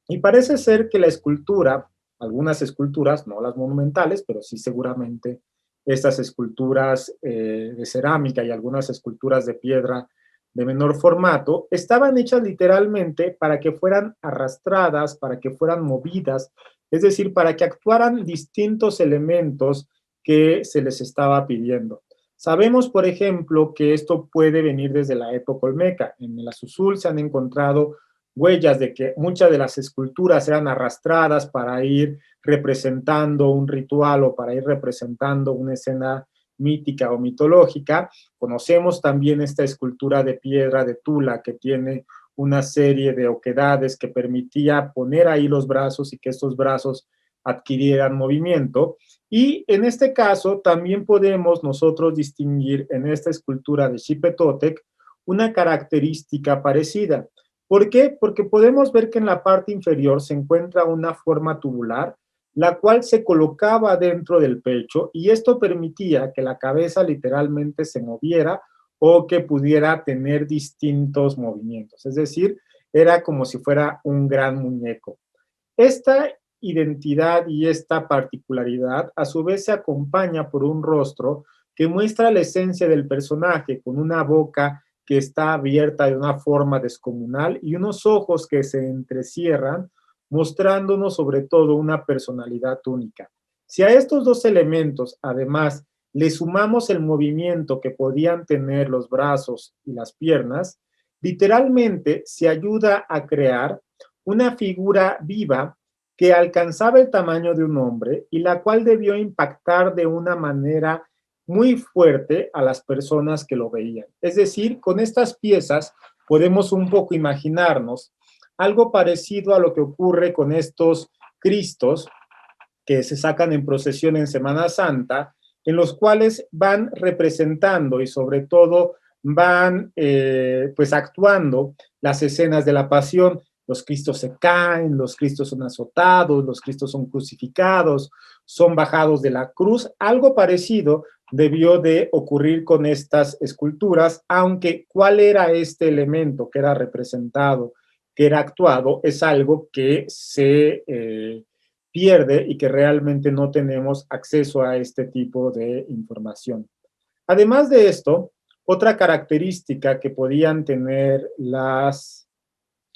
Y parece ser que la escultura, algunas esculturas, no las monumentales, pero sí seguramente estas esculturas de cerámica y algunas esculturas de piedra de menor formato, estaban hechas literalmente para que fueran arrastradas, para que fueran movidas, es decir, para que actuaran distintos elementos que se les estaba pidiendo. Sabemos, por ejemplo, que esto puede venir desde la época olmeca. En el Azuzul se han encontrado huellas de que muchas de las esculturas eran arrastradas para ir representando un ritual o para ir representando una escena mítica o mitológica. Conocemos también esta escultura de piedra de Tula que tiene una serie de oquedades que permitía poner ahí los brazos y que estos brazos adquirieran movimiento. Y en este caso también podemos nosotros distinguir en esta escultura de Xipe Totec una característica parecida. ¿Por qué? Porque podemos ver que en la parte inferior se encuentra una forma tubular, la cual se colocaba dentro del pecho y esto permitía que la cabeza literalmente se moviera o que pudiera tener distintos movimientos. Es decir, era como si fuera un gran muñeco. Esta identidad y esta particularidad a su vez se acompaña por un rostro que muestra la esencia del personaje con una boca que está abierta de una forma descomunal y unos ojos que se entrecierran, mostrándonos sobre todo una personalidad única. Si a estos dos elementos, además, le sumamos el movimiento que podían tener los brazos y las piernas, literalmente se ayuda a crear una figura viva que alcanzaba el tamaño de un hombre y la cual debió impactar de una manera muy fuerte a las personas que lo veían. Es decir, con estas piezas podemos un poco imaginarnos algo parecido a lo que ocurre con estos Cristos que se sacan en procesión en Semana Santa, en los cuales van representando y sobre todo van pues actuando las escenas de la pasión. Los Cristos se caen, los Cristos son azotados, los Cristos son crucificados, son bajados de la cruz. Algo parecido debió de ocurrir con estas esculturas, aunque ¿cuál era este elemento que era representado, que era actuado? Es algo que se pierde y que realmente no tenemos acceso a este tipo de información. Además de esto, otra característica que podían tener las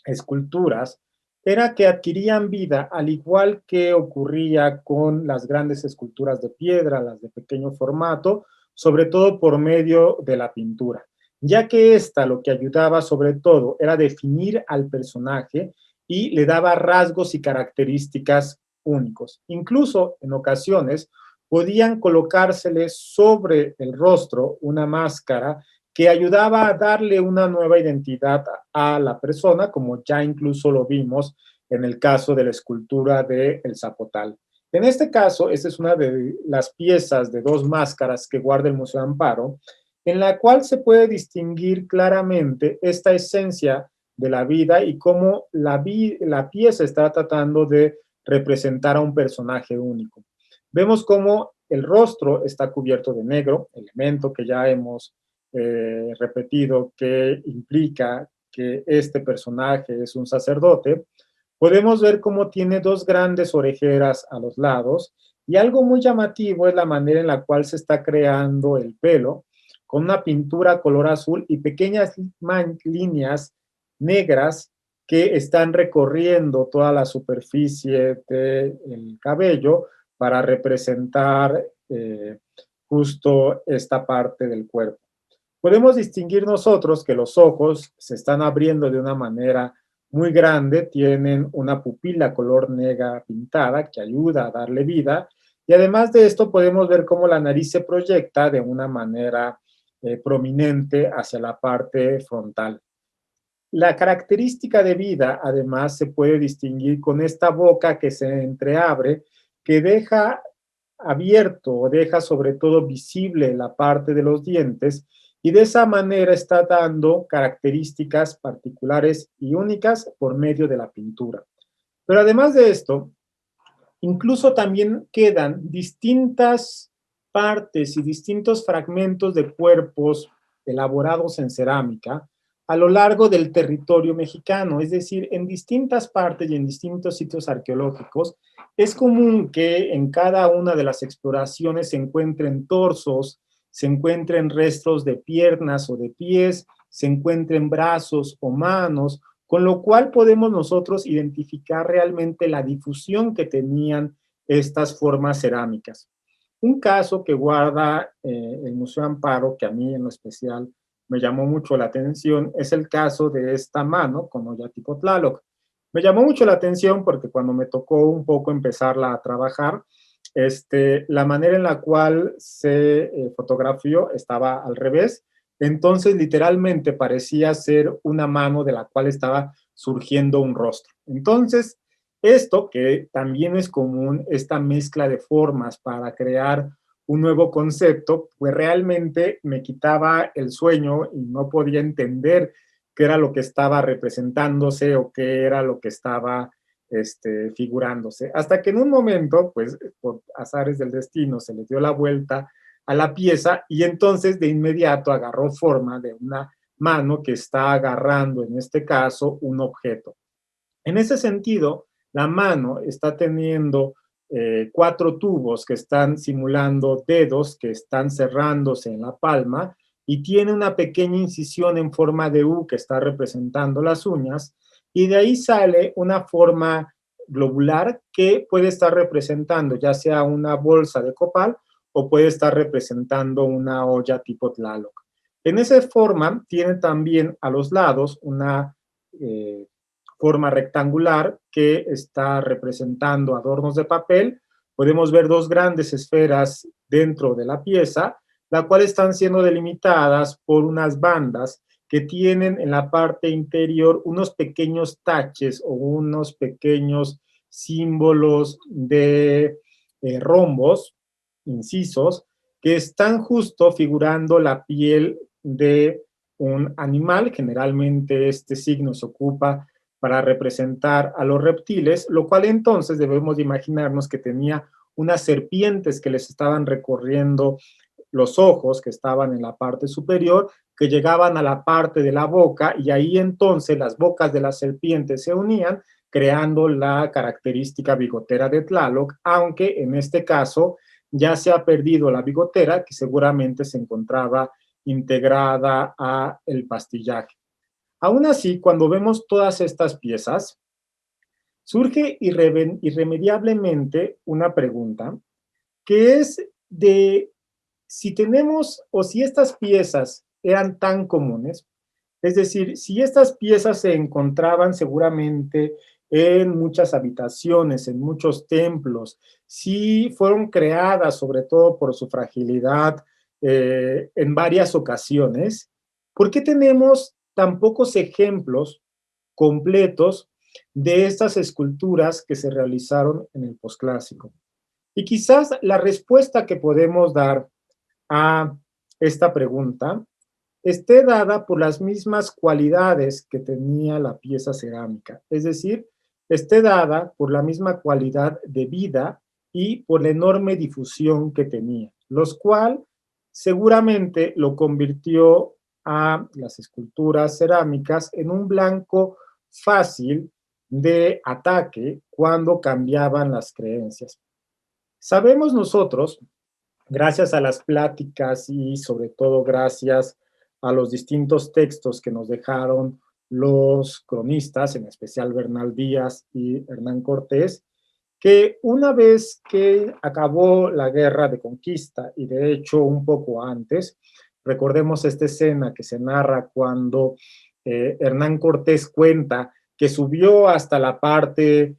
esculturas era que adquirían vida, al igual que ocurría con las grandes esculturas de piedra, las de pequeño formato, sobre todo por medio de la pintura, ya que esta lo que ayudaba sobre todo era definir al personaje y le daba rasgos y características únicos. Incluso en ocasiones podían colocárseles sobre el rostro una máscara que ayudaba a darle una nueva identidad a la persona, como ya incluso lo vimos en el caso de la escultura de El Zapotal. En este caso, esta es una de las piezas de dos máscaras que guarda el Museo Amparo, en la cual se puede distinguir claramente esta esencia de la vida y cómo la pieza está tratando de representar a un personaje único. Vemos cómo el rostro está cubierto de negro, elemento que ya hemos repetido que implica que este personaje es un sacerdote. Podemos ver cómo tiene dos grandes orejeras a los lados y algo muy llamativo es la manera en la cual se está creando el pelo, con una pintura color azul y pequeñas líneas negras que están recorriendo toda la superficie del cabello para representar justo esta parte del cuerpo. Podemos distinguir nosotros que los ojos se están abriendo de una manera muy grande, tienen una pupila color negra pintada que ayuda a darle vida, y además de esto podemos ver cómo la nariz se proyecta de una manera prominente hacia la parte frontal. La característica de vida, además, se puede distinguir con esta boca que se entreabre, que deja abierto o deja sobre todo visible la parte de los dientes y de esa manera está dando características particulares y únicas por medio de la pintura. Pero además de esto, incluso también quedan distintas partes y distintos fragmentos de cuerpos elaborados en cerámica a lo largo del territorio mexicano, es decir, en distintas partes y en distintos sitios arqueológicos, es común que en cada una de las exploraciones se encuentren torsos, se encuentren restos de piernas o de pies, se encuentren brazos o manos, con lo cual podemos nosotros identificar realmente la difusión que tenían estas formas cerámicas. Un caso que guarda el Museo Amparo, que a mí en lo especial me llamó mucho la atención, es el caso de esta mano con Ollantaytambo. Me llamó mucho la atención porque cuando me tocó un poco empezarla a trabajar, la manera en la cual se fotografió estaba al revés, entonces literalmente parecía ser una mano de la cual estaba surgiendo un rostro. Entonces, esto que también es común, esta mezcla de formas para crear un nuevo concepto, pues realmente me quitaba el sueño y no podía entender qué era lo que estaba representándose o qué era lo que estaba figurándose. Hasta que en un momento, pues por azares del destino, se le dio la vuelta a la pieza y entonces de inmediato agarró forma de una mano que está agarrando, en este caso, un objeto. En ese sentido, la mano está teniendo 4 tubos que están simulando dedos que están cerrándose en la palma y tiene una pequeña incisión en forma de U que está representando las uñas y de ahí sale una forma globular que puede estar representando ya sea una bolsa de copal o puede estar representando una olla tipo Tlaloc. En esa forma tiene también a los lados una forma rectangular que está representando adornos de papel. Podemos ver 2 grandes esferas dentro de la pieza, las cuales están siendo delimitadas por unas bandas que tienen en la parte interior unos pequeños taches o unos pequeños símbolos de rombos, incisos, que están justo figurando la piel de un animal. Generalmente este signo se ocupa para representar a los reptiles, lo cual entonces debemos de imaginarnos que tenía unas serpientes que les estaban recorriendo los ojos, que estaban en la parte superior, que llegaban a la parte de la boca, y ahí entonces las bocas de las serpientes se unían, creando la característica bigotera de Tlaloc, aunque en este caso ya se ha perdido la bigotera, que seguramente se encontraba integrada a el pastillaje. Aún así, cuando vemos todas estas piezas, surge irremediablemente una pregunta, que es de si tenemos o si estas piezas eran tan comunes, es decir, si estas piezas se encontraban seguramente en muchas habitaciones, en muchos templos, si fueron creadas sobre todo por su fragilidad en varias ocasiones, ¿por qué tenemos tan pocos ejemplos completos de estas esculturas que se realizaron en el posclásico? Y quizás la respuesta que podemos dar a esta pregunta esté dada por las mismas cualidades que tenía la pieza cerámica, es decir, esté dada por la misma cualidad de vida y por la enorme difusión que tenía, los cual seguramente lo convirtió a las esculturas cerámicas en un blanco fácil de ataque cuando cambiaban las creencias. Sabemos nosotros, gracias a las pláticas y sobre todo gracias a los distintos textos que nos dejaron los cronistas, en especial Bernal Díaz y Hernán Cortés, que una vez que acabó la guerra de conquista, y de hecho un poco antes, recordemos esta escena que se narra cuando Hernán Cortés cuenta que subió hasta la parte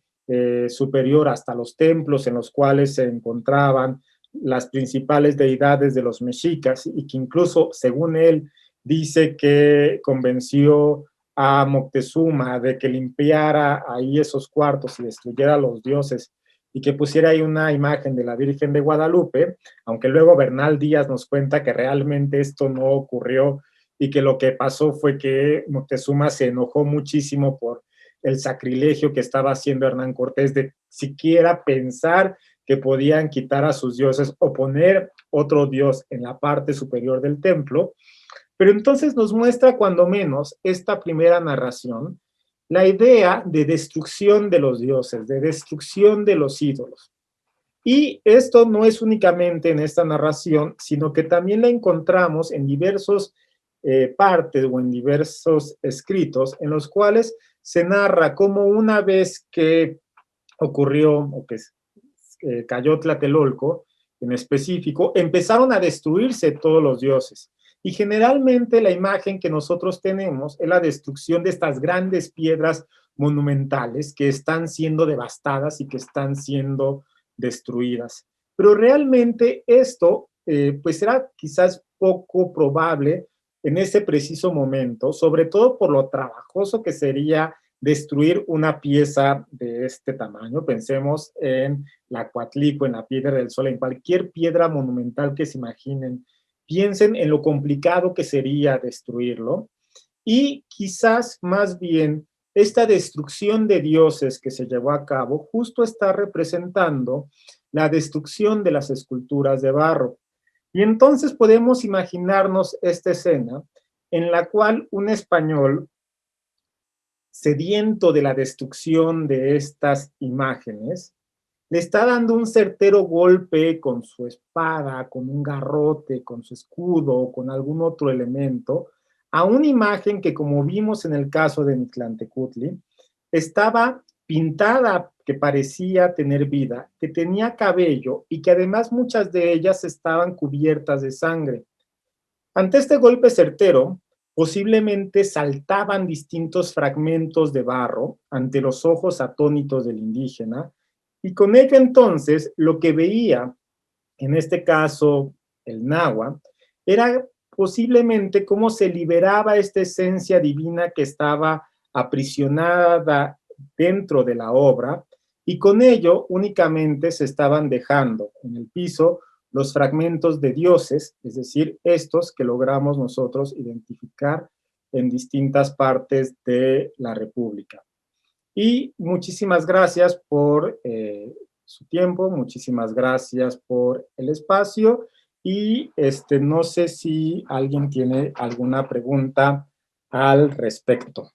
superior, hasta los templos en los cuales se encontraban las principales deidades de los mexicas, y que incluso, según él, dice que convenció a Moctezuma de que limpiara ahí esos cuartos y destruyera a los dioses y que pusiera ahí una imagen de la Virgen de Guadalupe, aunque luego Bernal Díaz nos cuenta que realmente esto no ocurrió y que lo que pasó fue que Moctezuma se enojó muchísimo por el sacrilegio que estaba haciendo Hernán Cortés de siquiera pensar que podían quitar a sus dioses o poner otro dios en la parte superior del templo. Pero entonces nos muestra cuando menos esta primera narración la idea de destrucción de los dioses, de destrucción de los ídolos. Y esto no es únicamente en esta narración, sino que también la encontramos en diversos partes o en diversos escritos en los cuales se narra cómo una vez que ocurrió o que cayó Tlatelolco en específico, empezaron a destruirse todos los dioses. Y generalmente la imagen que nosotros tenemos es la destrucción de estas grandes piedras monumentales que están siendo devastadas y que están siendo destruidas. Pero realmente esto pues era quizás poco probable en ese preciso momento, sobre todo por lo trabajoso que sería destruir una pieza de este tamaño. Pensemos en la Coatlico, en la Piedra del Sol, en cualquier piedra monumental que se imaginen. Piensen en lo complicado que sería destruirlo y quizás más bien esta destrucción de dioses que se llevó a cabo justo está representando la destrucción de las esculturas de barro. Y entonces podemos imaginarnos esta escena en la cual un español sediento de la destrucción de estas imágenes, le está dando un certero golpe con su espada, con un garrote, con su escudo, con algún otro elemento, a una imagen que, como vimos en el caso de Mictlantecutli, estaba pintada, que parecía tener vida, que tenía cabello y que además muchas de ellas estaban cubiertas de sangre. Ante este golpe certero, posiblemente saltaban distintos fragmentos de barro ante los ojos atónitos del indígena, y con ello entonces lo que veía, en este caso el náhuatl, era posiblemente cómo se liberaba esta esencia divina que estaba aprisionada dentro de la obra, y con ello únicamente se estaban dejando en el piso los fragmentos de dioses, es decir, estos que logramos nosotros identificar en distintas partes de la República. Y muchísimas gracias por su tiempo, muchísimas gracias por el espacio, y no sé si alguien tiene alguna pregunta al respecto.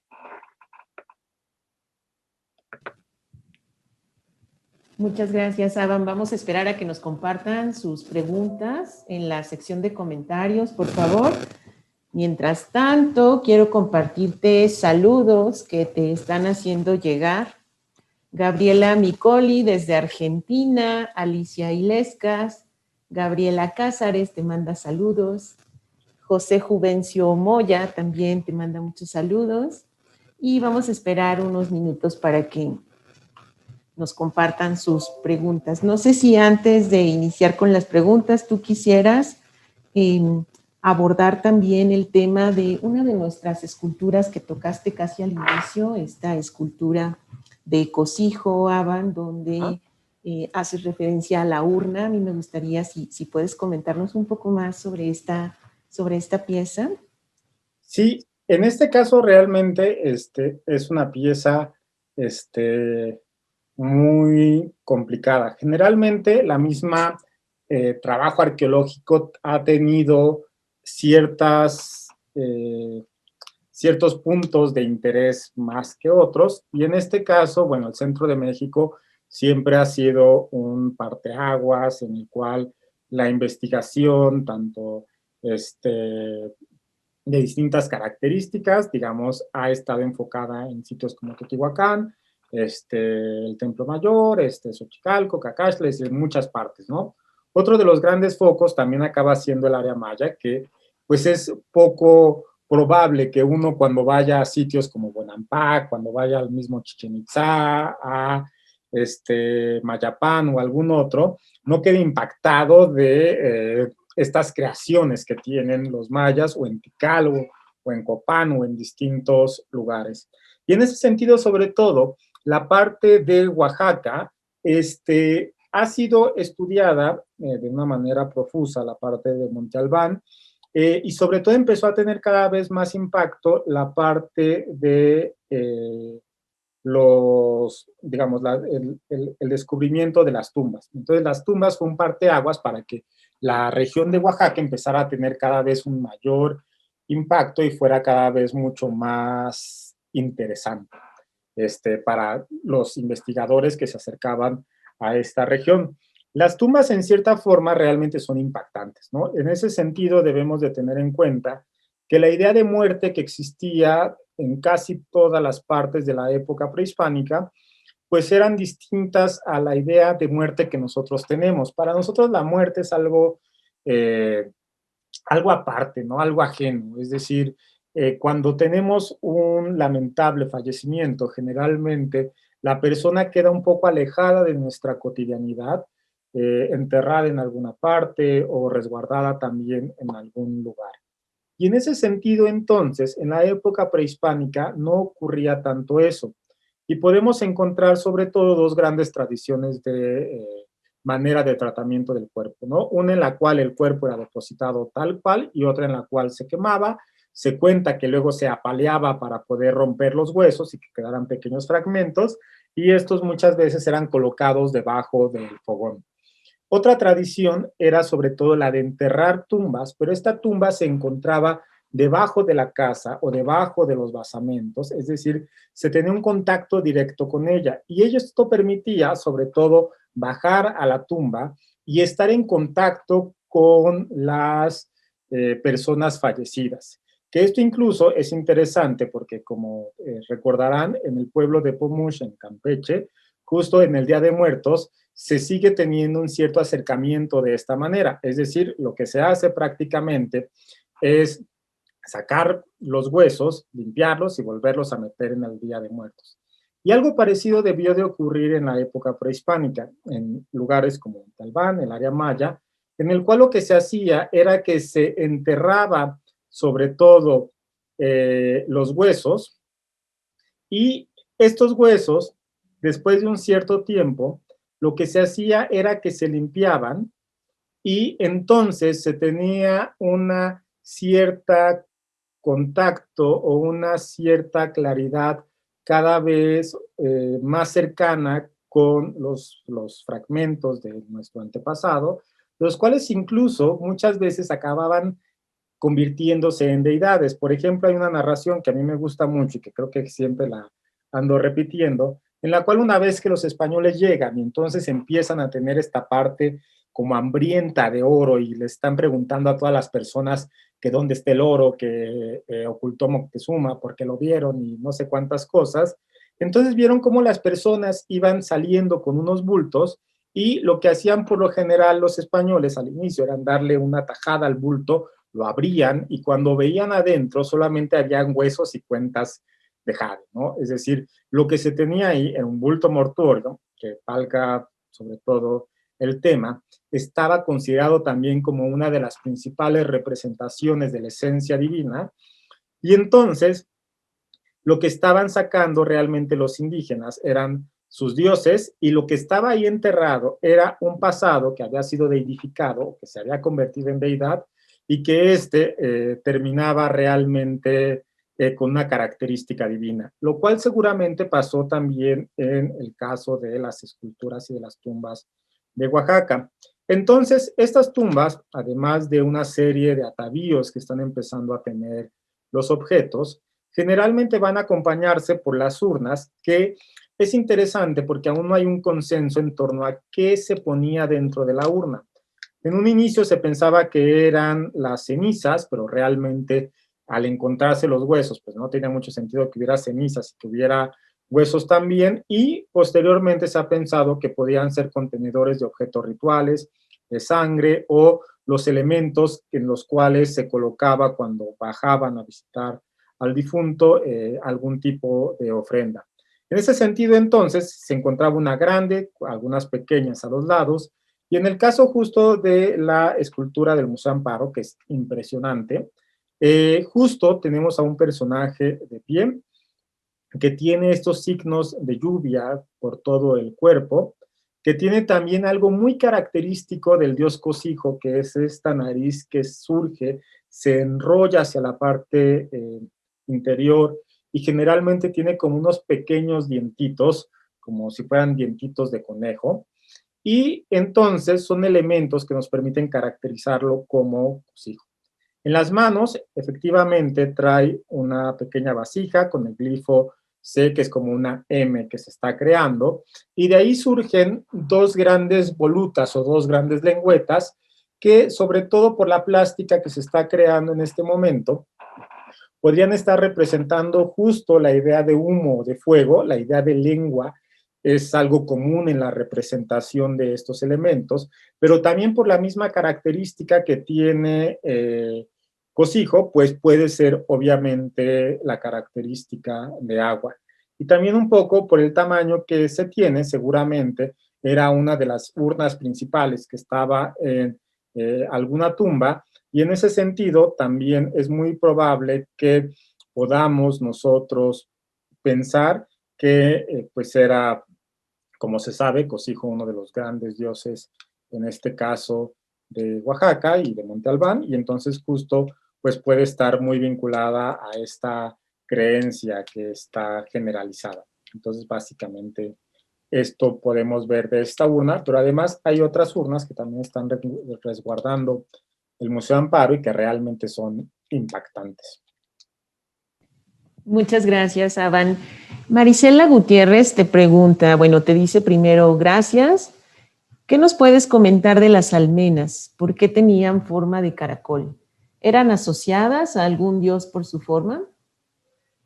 Muchas gracias, Aban. Vamos a esperar a que nos compartan sus preguntas en la sección de comentarios, por favor. Mientras tanto, quiero compartirte saludos que te están haciendo llegar. Gabriela Micoli desde Argentina, Alicia Ilescas, Gabriela Cázares te manda saludos, José Juvencio Moya también te manda muchos saludos, y vamos a esperar unos minutos para que nos compartan sus preguntas. No sé si antes de iniciar con las preguntas tú quisieras abordar también el tema de una de nuestras esculturas que tocaste casi al inicio, esta escultura de Cosijo, Aban, donde haces referencia a la urna. A mí me gustaría si puedes comentarnos un poco más sobre esta pieza. Sí, en este caso realmente es una pieza muy complicada. Generalmente la misma trabajo arqueológico ha tenido ciertos puntos de interés más que otros, y en este caso, bueno, el centro de México siempre ha sido un parteaguas en el cual la investigación, tanto de distintas características, digamos, ha estado enfocada en sitios como Teotihuacán, el Templo Mayor, Xochicalco, Cacaxtla, en muchas partes, ¿no? Otro de los grandes focos también acaba siendo el área maya, que pues es poco probable que uno cuando vaya a sitios como Bonampak, cuando vaya al mismo Chichén Itzá, a Mayapán o algún otro, no quede impactado de estas creaciones que tienen los mayas, o en Tikal, o en Copán, o en distintos lugares. Y en ese sentido, sobre todo, la parte de Oaxaca ha sido estudiada de una manera profusa, la parte de Monte Albán, y sobre todo empezó a tener cada vez más impacto la parte de el descubrimiento de las tumbas. Entonces las tumbas fue un parteaguas para que la región de Oaxaca empezara a tener cada vez un mayor impacto y fuera cada vez mucho más interesante para los investigadores que se acercaban a esta región. Las tumbas en cierta forma realmente son impactantes, ¿no? En ese sentido debemos de tener en cuenta que la idea de muerte que existía en casi todas las partes de la época prehispánica, pues eran distintas a la idea de muerte que nosotros tenemos. Para nosotros la muerte es algo aparte, ¿no? Algo ajeno. Es decir, cuando tenemos un lamentable fallecimiento, generalmente la persona queda un poco alejada de nuestra cotidianidad, enterrada en alguna parte o resguardada también en algún lugar. Y en ese sentido, entonces, en la época prehispánica no ocurría tanto eso. Y podemos encontrar sobre todo dos grandes tradiciones de manera de tratamiento del cuerpo, ¿no? Una en la cual el cuerpo era depositado tal cual, y otra en la cual se quemaba. Se cuenta que luego se apaleaba para poder romper los huesos y que quedaran pequeños fragmentos, y estos muchas veces eran colocados debajo del fogón. Otra tradición era sobre todo la de enterrar tumbas, pero esta tumba se encontraba debajo de la casa o debajo de los basamentos, es decir, se tenía un contacto directo con ella, y esto permitía sobre todo bajar a la tumba y estar en contacto con las personas fallecidas. Que esto incluso es interesante porque, como recordarán, en el pueblo de Pomush, en Campeche, justo en el Día de Muertos, se sigue teniendo un cierto acercamiento de esta manera. Es decir, lo que se hace prácticamente es sacar los huesos, limpiarlos y volverlos a meter en el Día de Muertos. Y algo parecido debió de ocurrir en la época prehispánica, en lugares como Talbán, el área maya, en el cual lo que se hacía era que se enterraba sobre todo los huesos, y estos huesos, después de un cierto tiempo, lo que se hacía era que se limpiaban y entonces se tenía una cierta contacto o una cierta claridad cada vez más cercana con los fragmentos de nuestro antepasado, los cuales incluso muchas veces acababan convirtiéndose en deidades. Por ejemplo, hay una narración que a mí me gusta mucho y que creo que siempre la ando repitiendo, en la cual una vez que los españoles llegan y entonces empiezan a tener esta parte como hambrienta de oro y le están preguntando a todas las personas que dónde está el oro que ocultó Moctezuma porque lo vieron y no sé cuántas cosas, entonces vieron cómo las personas iban saliendo con unos bultos y lo que hacían por lo general los españoles al inicio era darle una tajada al bulto, lo abrían y cuando veían adentro solamente habían huesos y cuentas de jade, ¿no? Es decir, lo que se tenía ahí era un bulto mortuorio, que valga sobre todo el tema, estaba considerado también como una de las principales representaciones de la esencia divina, y entonces lo que estaban sacando realmente los indígenas eran sus dioses, y lo que estaba ahí enterrado era un pasado que había sido deidificado, que se había convertido en deidad, y que terminaba realmente con una característica divina, lo cual seguramente pasó también en el caso de las esculturas y de las tumbas de Oaxaca. Entonces, estas tumbas, además de una serie de atavíos que están empezando a tener los objetos, generalmente van a acompañarse por las urnas, que es interesante porque aún no hay un consenso en torno a qué se ponía dentro de la urna. En un inicio se pensaba que eran las cenizas, pero realmente al encontrarse los huesos, pues no tenía mucho sentido que hubiera cenizas y que hubiera huesos también, y posteriormente se ha pensado que podían ser contenedores de objetos rituales, de sangre o los elementos en los cuales se colocaba cuando bajaban a visitar al difunto algún tipo de ofrenda. En ese sentido, entonces, se encontraba una grande, algunas pequeñas a los lados, y en el caso justo de la escultura del Museo Amparo, que es impresionante, justo tenemos a un personaje de pie que tiene estos signos de lluvia por todo el cuerpo, que tiene también algo muy característico del dios Cosijo, que es esta nariz que surge, se enrolla hacia la parte interior y generalmente tiene como unos pequeños dientitos, como si fueran dientitos de conejo, y entonces son elementos que nos permiten caracterizarlo como Cosijo. En las manos, efectivamente, trae una pequeña vasija con el glifo C, que es como una M que se está creando, y de ahí surgen dos grandes volutas o dos grandes lengüetas que, sobre todo por la plástica que se está creando en este momento, podrían estar representando justo la idea de humo, de fuego, la idea de lengua es algo común en la representación de estos elementos, pero también por la misma característica que tiene Cosijo, pues puede ser obviamente la característica de agua. Y también un poco por el tamaño que se tiene, seguramente era una de las urnas principales que estaba en alguna tumba, y en ese sentido también es muy probable que podamos nosotros pensar que pues era, como se sabe, Cosijo uno de los grandes dioses, en este caso de Oaxaca y de Monte Albán, y entonces justo pues puede estar muy vinculada a esta creencia que está generalizada. Entonces básicamente esto podemos ver de esta urna, pero además hay otras urnas que también están resguardando el Museo Amparo y que realmente son impactantes. Muchas gracias, Avan. Marisela Gutiérrez te pregunta, bueno, te dice primero, gracias. ¿Qué nos puedes comentar de las almenas? ¿Por qué tenían forma de caracol? ¿Eran asociadas a algún dios por su forma?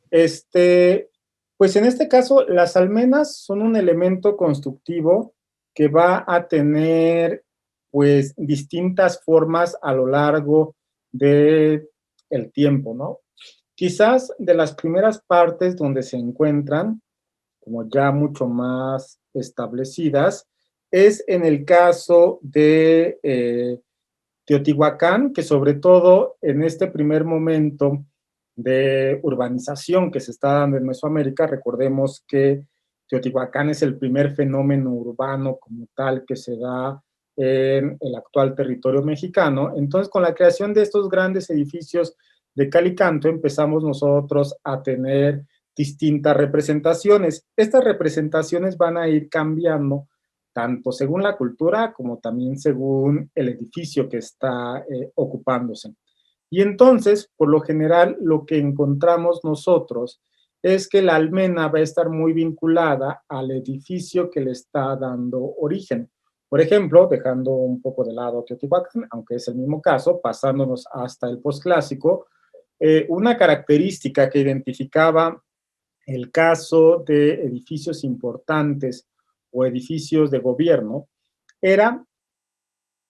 Pues en este caso, las almenas son un elemento constructivo que va a tener pues distintas formas a lo largo del tiempo, ¿no? Quizás de las primeras partes donde se encuentran, como ya mucho más establecidas, es en el caso de Teotihuacán, que sobre todo en este primer momento de urbanización que se está dando en Mesoamérica, recordemos que Teotihuacán es el primer fenómeno urbano como tal que se da en el actual territorio mexicano. Entonces, con la creación de estos grandes edificios de cal y canto, empezamos nosotros a tener distintas representaciones. Estas representaciones van a ir cambiando tanto según la cultura como también según el edificio que está ocupándose. Y entonces, por lo general, lo que encontramos nosotros es que la almena va a estar muy vinculada al edificio que le está dando origen. Por ejemplo, dejando un poco de lado Teotihuacán, aunque es el mismo caso, pasándonos hasta el posclásico, una característica que identificaba el caso de edificios importantes o edificios de gobierno era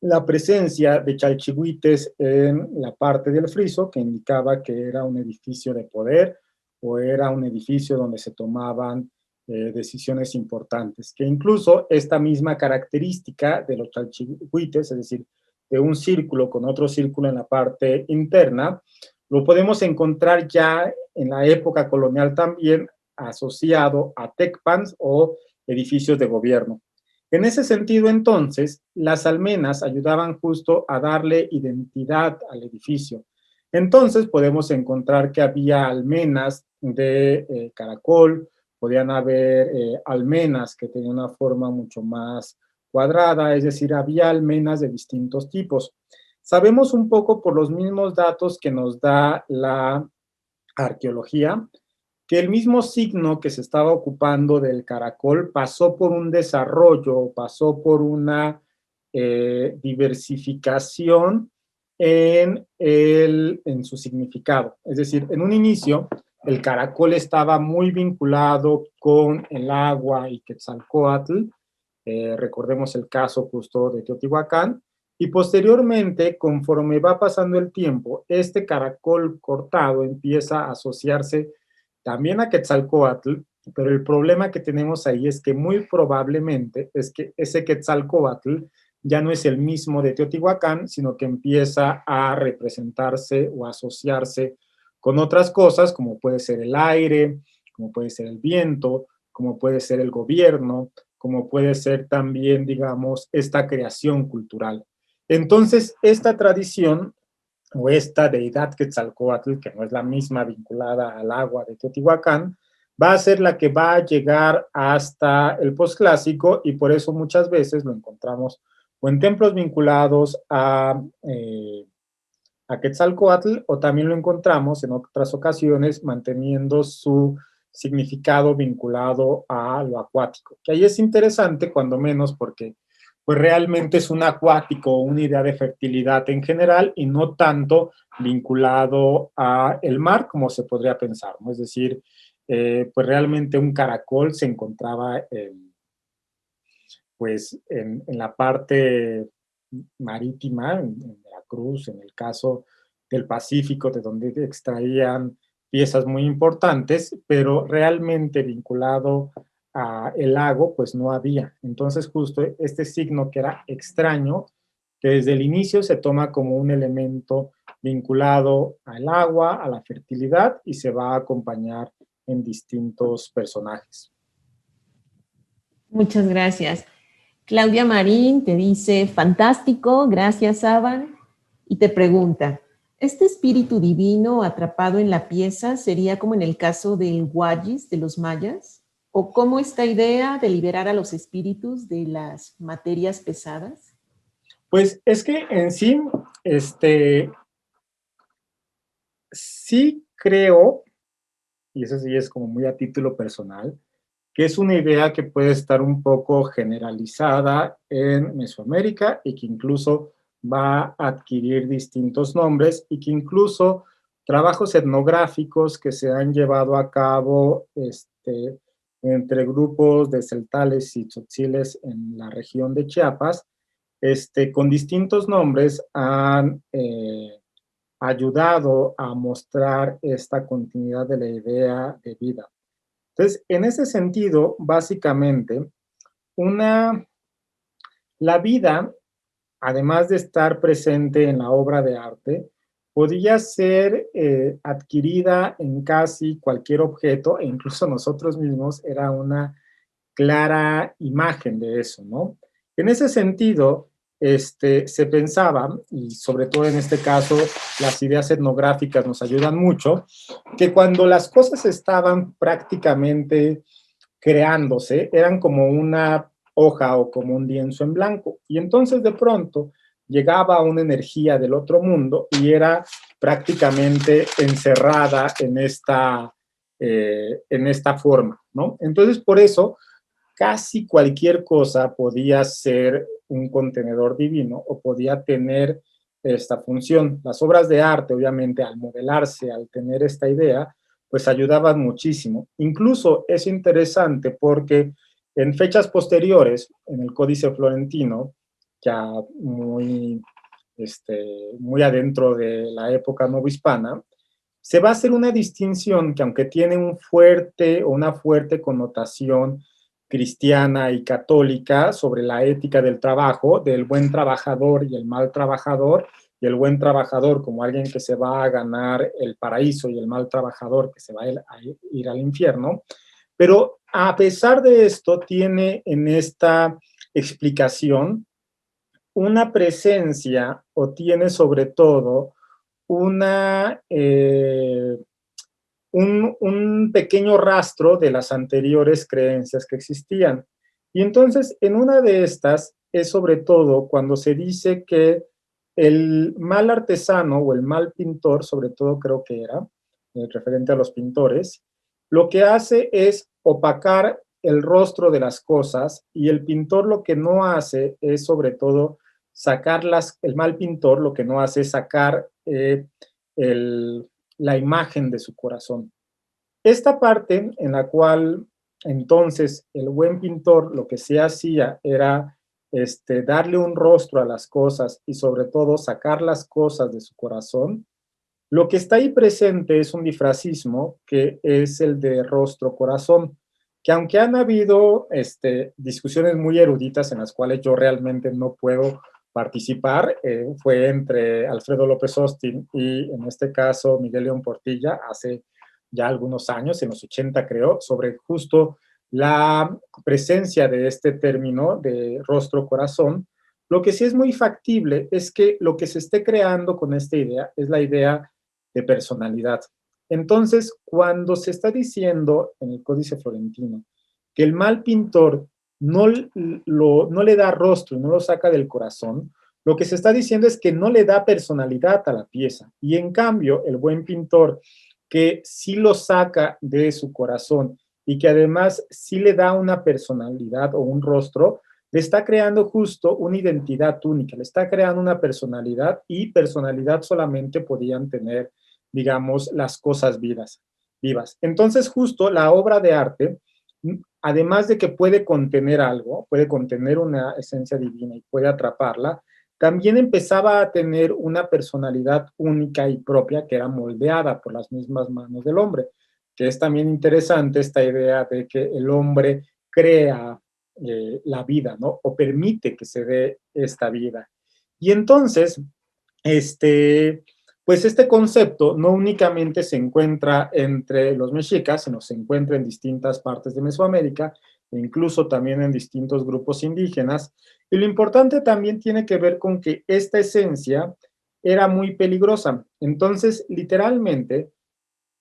la presencia de chalchihuites en la parte del friso, que indicaba que era un edificio de poder o era un edificio donde se tomaban decisiones importantes, que incluso esta misma característica de los chalchihuites, es decir, de un círculo con otro círculo en la parte interna, lo podemos encontrar ya en la época colonial también asociado a tecpans o edificios de gobierno. En ese sentido, entonces, las almenas ayudaban justo a darle identidad al edificio. Entonces, podemos encontrar que había almenas de caracol, podían haber almenas que tenían una forma mucho más cuadrada, es decir, había almenas de distintos tipos. Sabemos un poco por los mismos datos que nos da la arqueología, que el mismo signo que se estaba ocupando del caracol pasó por un desarrollo, pasó por una diversificación en su significado. Es decir, en un inicio, el caracol estaba muy vinculado con el agua y Quetzalcóatl, recordemos el caso justo de Teotihuacán, y posteriormente, conforme va pasando el tiempo, este caracol cortado empieza a asociarse también a Quetzalcóatl, pero el problema que tenemos ahí es que muy probablemente es que ese Quetzalcóatl ya no es el mismo de Teotihuacán, sino que empieza a representarse o asociarse con otras cosas, como puede ser el aire, como puede ser el viento, como puede ser el gobierno, como puede ser también, digamos, esta creación cultural. Entonces, esta tradición o esta deidad Quetzalcóatl, que no es la misma vinculada al agua de Teotihuacán, va a ser la que va a llegar hasta el posclásico y por eso muchas veces lo encontramos o en templos vinculados a Quetzalcóatl o también lo encontramos en otras ocasiones manteniendo su significado vinculado a lo acuático. Que ahí es interesante cuando menos porque pues realmente es un acuático, una idea de fertilidad en general y no tanto vinculado a el mar como se podría pensar, ¿no? Es decir, pues realmente un caracol se encontraba pues en la parte marítima, en Veracruz, en el caso del Pacífico, de donde extraían piezas muy importantes, pero realmente vinculado a el lago, pues no había. Entonces justo este signo que era extraño, que desde el inicio se toma como un elemento vinculado al agua, a la fertilidad y se va a acompañar en distintos personajes. Muchas gracias. Claudia Marín te dice, fantástico, gracias, Saban, y te pregunta, ¿este espíritu divino atrapado en la pieza sería como en el caso del Huallis de los mayas? ¿O cómo esta idea de liberar a los espíritus de las materias pesadas? Pues es que en sí, sí creo, y eso sí es como muy a título personal, que es una idea que puede estar un poco generalizada en Mesoamérica y que incluso va a adquirir distintos nombres y que incluso trabajos etnográficos que se han llevado a cabo entre grupos de celtales y tzotziles en la región de Chiapas, con distintos nombres han ayudado a mostrar esta continuidad de la idea de vida. Entonces, en ese sentido, básicamente, la vida además de estar presente en la obra de arte, podía ser adquirida en casi cualquier objeto, e incluso nosotros mismos era una clara imagen de eso, ¿no? En ese sentido, se pensaba, y sobre todo en este caso, las ideas etnográficas nos ayudan mucho, que cuando las cosas estaban prácticamente creándose, eran como una hoja o como un lienzo en blanco. Y entonces de pronto llegaba una energía del otro mundo y era prácticamente encerrada en esta forma, ¿no? Entonces por eso casi cualquier cosa podía ser un contenedor divino o podía tener esta función. Las obras de arte, obviamente, al modelarse, al tener esta idea, pues ayudaban muchísimo. Incluso es interesante porque en fechas posteriores, en el Códice Florentino, ya muy, muy adentro de la época novohispana, se va a hacer una distinción que aunque tiene una fuerte connotación cristiana y católica sobre la ética del trabajo, del buen trabajador y el mal trabajador, y el buen trabajador como alguien que se va a ganar el paraíso y el mal trabajador que se va a ir al infierno. Pero a pesar de esto, tiene en esta explicación una presencia o tiene sobre todo una, un pequeño rastro de las anteriores creencias que existían. Y entonces, en una de estas es sobre todo cuando se dice que el mal artesano o el mal pintor, sobre todo creo que era, referente a los pintores, lo que hace es opacar el rostro de las cosas y el pintor lo que no hace es sobre todo sacarlas, el mal pintor lo que no hace es sacar el, la imagen de su corazón. Esta parte en la cual entonces el buen pintor lo que se hacía era darle un rostro a las cosas y sobre todo sacar las cosas de su corazón, lo que está ahí presente es un difracismo que es el de rostro-corazón, que aunque han habido discusiones muy eruditas en las cuales yo realmente no puedo participar, fue entre Alfredo López Austin y en este caso Miguel León Portilla hace ya algunos años, en los 80 creo, sobre justo la presencia de este término de rostro-corazón. Lo que sí es muy factible es que lo que se esté creando con esta idea es la idea de personalidad. Entonces, cuando se está diciendo en el Códice Florentino que el mal pintor no le da rostro y no lo saca del corazón, lo que se está diciendo es que no le da personalidad a la pieza. Y en cambio, el buen pintor que sí lo saca de su corazón y que además sí le da una personalidad o un rostro, le está creando justo una identidad única, le está creando una personalidad y personalidad solamente podían tener, digamos, las cosas vivas. Entonces, justo la obra de arte, además de que puede contener algo, puede contener una esencia divina y puede atraparla, también empezaba a tener una personalidad única y propia que era moldeada por las mismas manos del hombre, que es también interesante esta idea de que el hombre crea la vida, ¿no? O permite que se dé esta vida. Y entonces, pues este concepto no únicamente se encuentra entre los mexicas, sino se encuentra en distintas partes de Mesoamérica, e incluso también en distintos grupos indígenas. Y lo importante también tiene que ver con que esta esencia era muy peligrosa. Entonces, literalmente,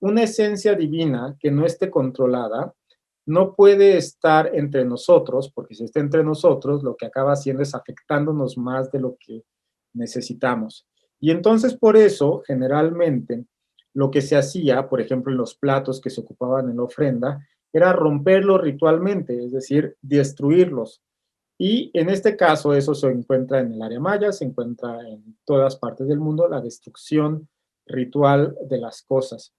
una esencia divina que no esté controlada no puede estar entre nosotros, porque si está entre nosotros, lo que acaba haciendo es afectándonos más de lo que necesitamos. Y entonces por eso, generalmente, lo que se hacía, por ejemplo, en los platos que se ocupaban en la ofrenda, era romperlos ritualmente, es decir, destruirlos. Y en este caso, eso se encuentra en el área maya, se encuentra en todas partes del mundo, la destrucción ritual de las cosas.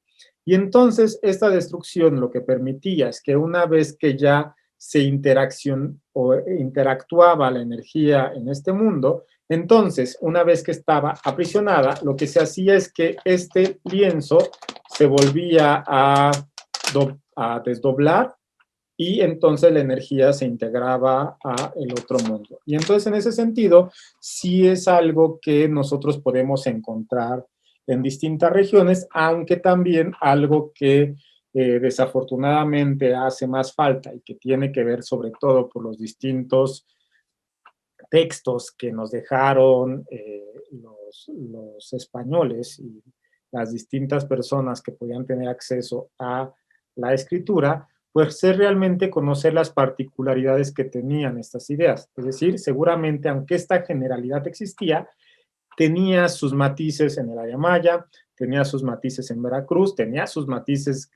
Y entonces esta destrucción lo que permitía es que una vez que ya se interactuaba la energía en este mundo, entonces una vez que estaba aprisionada, lo que se hacía es que este lienzo se volvía a desdoblar y entonces la energía se integraba a el otro mundo. Y entonces en ese sentido, sí es algo que nosotros podemos encontrar en distintas regiones, aunque también algo que desafortunadamente hace más falta y que tiene que ver sobre todo por los distintos textos que nos dejaron los españoles y las distintas personas que podían tener acceso a la escritura, pues es realmente conocer las particularidades que tenían estas ideas. Es decir, seguramente, aunque esta generalidad existía, tenía sus matices en el área maya, tenía sus matices en Veracruz, tenía sus matices,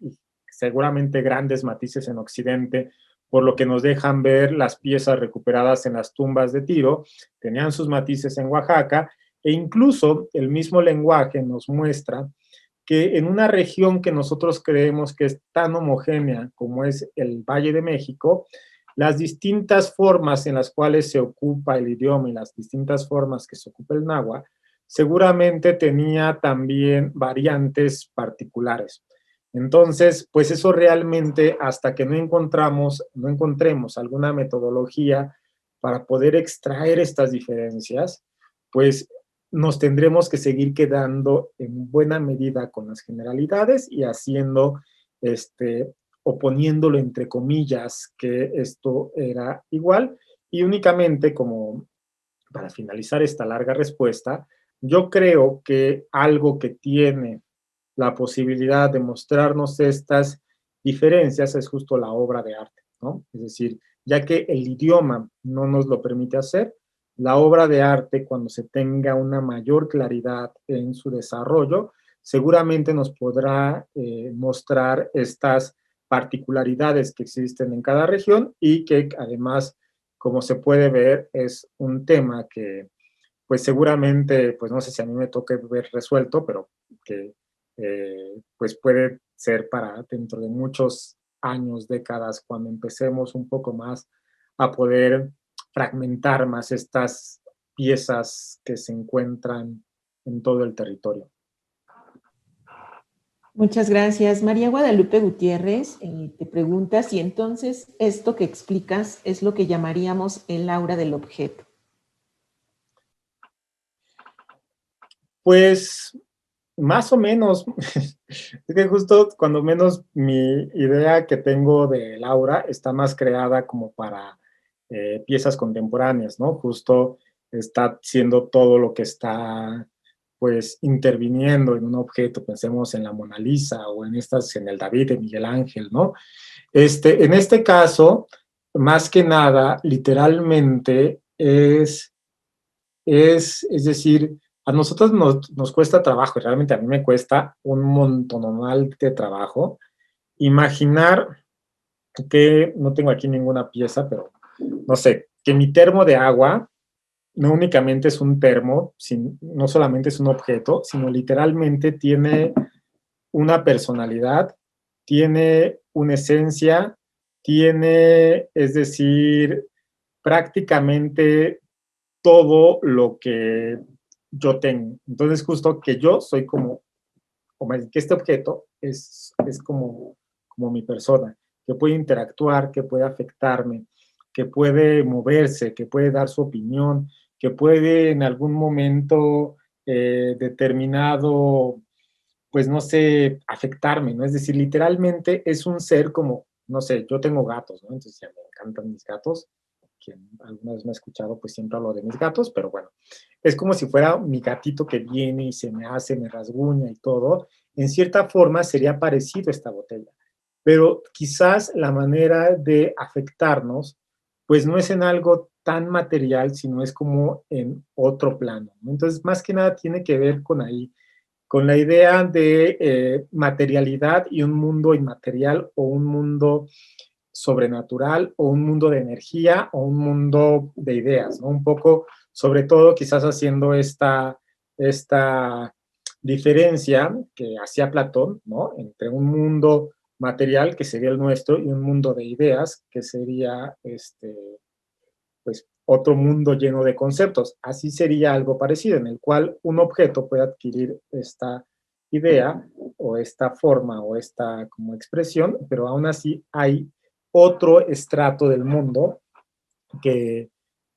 seguramente grandes matices en Occidente, por lo que nos dejan ver las piezas recuperadas en las tumbas de Tiro, tenían sus matices en Oaxaca, e incluso el mismo lenguaje nos muestra que en una región que nosotros creemos que es tan homogénea como es el Valle de México, las distintas formas en las cuales se ocupa el idioma y las distintas formas que se ocupa el náhuatl, seguramente tenía también variantes particulares. Entonces, pues eso realmente, hasta que no encontremos alguna metodología para poder extraer estas diferencias, pues nos tendremos que seguir quedando en buena medida con las generalidades y haciendo, o poniéndolo entre comillas, que esto era igual. Y únicamente, como para finalizar esta larga respuesta, yo creo que algo que tiene la posibilidad de mostrarnos estas diferencias es justo la obra de arte, ¿no? Es decir, ya que el idioma no nos lo permite hacer, la obra de arte, cuando se tenga una mayor claridad en su desarrollo, seguramente nos podrá mostrar estas particularidades que existen en cada región y que además, como se puede ver, es un tema que pues seguramente, pues no sé si a mí me toque ver resuelto, pero que pues puede ser para dentro de muchos años, décadas, cuando empecemos un poco más a poder fragmentar más estas piezas que se encuentran en todo el territorio. Muchas gracias. María Guadalupe Gutiérrez te pregunta si entonces esto que explicas es lo que llamaríamos el aura del objeto. Pues más o menos. Es que justo cuando menos mi idea que tengo del aura está más creada como para piezas contemporáneas, ¿no? Justo está siendo todo lo que está pues interviniendo en un objeto, pensemos en la Mona Lisa o en el David de Miguel Ángel, ¿no? En este caso, más que nada, literalmente es decir, a nosotros nos cuesta trabajo, y realmente a mí me cuesta un montonal de trabajo, imaginar que, no tengo aquí ninguna pieza, pero no sé, que mi termo de agua no únicamente es un termo, no solamente es un objeto, sino literalmente tiene una personalidad, tiene una esencia, tiene, es decir, prácticamente todo lo que yo tengo. Entonces, justo que yo soy como que este objeto es como mi persona, que puede interactuar, que puede afectarme, que puede moverse, que puede dar su opinión, que puede en algún momento determinado, pues no sé, afectarme, ¿no? Es decir, literalmente es un ser como, no sé, yo tengo gatos, ¿no? Entonces ya me encantan mis gatos. Quien alguna vez me ha escuchado, pues siempre hablo de mis gatos, pero bueno, es como si fuera mi gatito que viene y se me hace, me rasguña y todo. En cierta forma sería parecido a esta botella, pero quizás la manera de afectarnos, pues no es en algo tan material, sino es como en otro plano, ¿no? Entonces, más que nada tiene que ver con ahí, con la idea de materialidad y un mundo inmaterial o un mundo sobrenatural o un mundo de energía o un mundo de ideas, ¿no? Un poco, sobre todo, quizás haciendo esta diferencia que hacía Platón, ¿no? Entre un mundo material, que sería el nuestro, y un mundo de ideas, que sería pues otro mundo lleno de conceptos. Así sería algo parecido, en el cual un objeto puede adquirir esta idea o esta forma o esta como expresión, pero aún así hay otro estrato del mundo que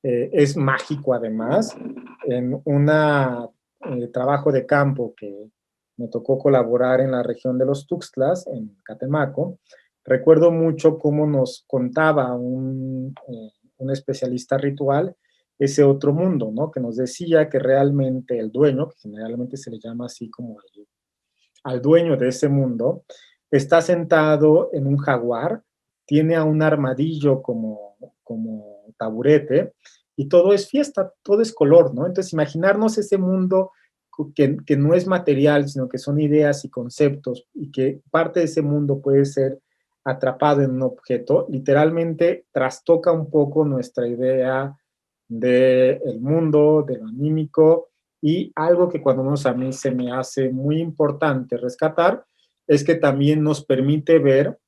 es mágico además. En un trabajo de campo que me tocó colaborar en la región de los Tuxtlas, en Catemaco, recuerdo mucho cómo nos contaba un especialista ritual ese otro mundo, ¿no? Que nos decía que realmente el dueño, que generalmente se le llama así como al dueño de ese mundo, está sentado en un jaguar, tiene a un armadillo como taburete, y todo es fiesta, todo es color, ¿no? Entonces, imaginarnos ese mundo que no es material, sino que son ideas y conceptos, y que parte de ese mundo puede ser atrapado en un objeto, literalmente trastoca un poco nuestra idea del mundo, de lo anímico, y algo que cuando menos a mí se me hace muy importante rescatar es que también nos permite ver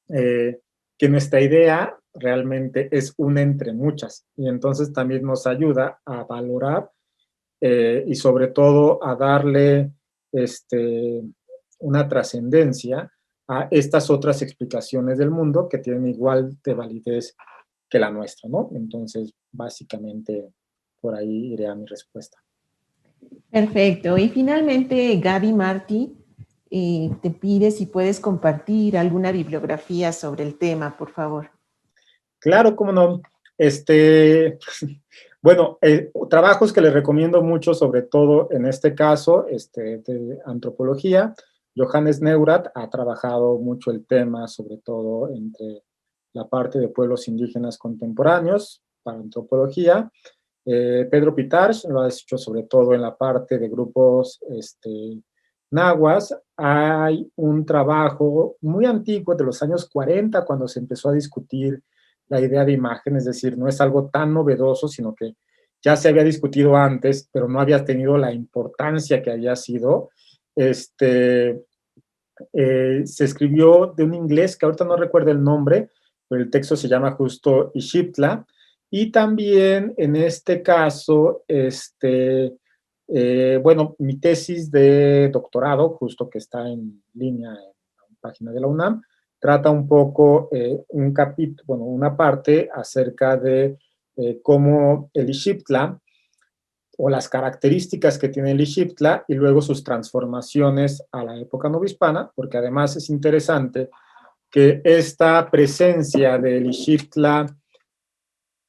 que nuestra idea realmente es una entre muchas, y entonces también nos ayuda a valorar y sobre todo a darle una trascendencia a estas otras explicaciones del mundo que tienen igual de validez que la nuestra, ¿no? Entonces, básicamente, por ahí iré a mi respuesta. Perfecto. Y finalmente, Gaby Martí, te pide si puedes compartir alguna bibliografía sobre el tema, por favor. Claro, cómo no. Bueno, trabajos que les recomiendo mucho, sobre todo en este caso, de antropología. Johannes Neurath ha trabajado mucho el tema, sobre todo entre la parte de pueblos indígenas contemporáneos para antropología. Pedro Pitarch lo ha hecho sobre todo en la parte de grupos nahuas. Hay un trabajo muy antiguo de los años 40 cuando se empezó a discutir la idea de imagen, es decir, no es algo tan novedoso, sino que ya se había discutido antes, pero no había tenido la importancia que había sido. Se escribió de un inglés que ahorita no recuerdo el nombre, pero el texto se llama justo Ixiptla, y también en este caso, bueno, mi tesis de doctorado, justo que está en línea en la página de la UNAM, trata un poco un capítulo, bueno, una parte acerca de cómo el Ixiptla o las características que tiene el Ixiptla y luego sus transformaciones a la época novohispana, porque además es interesante que esta presencia del Ixiptla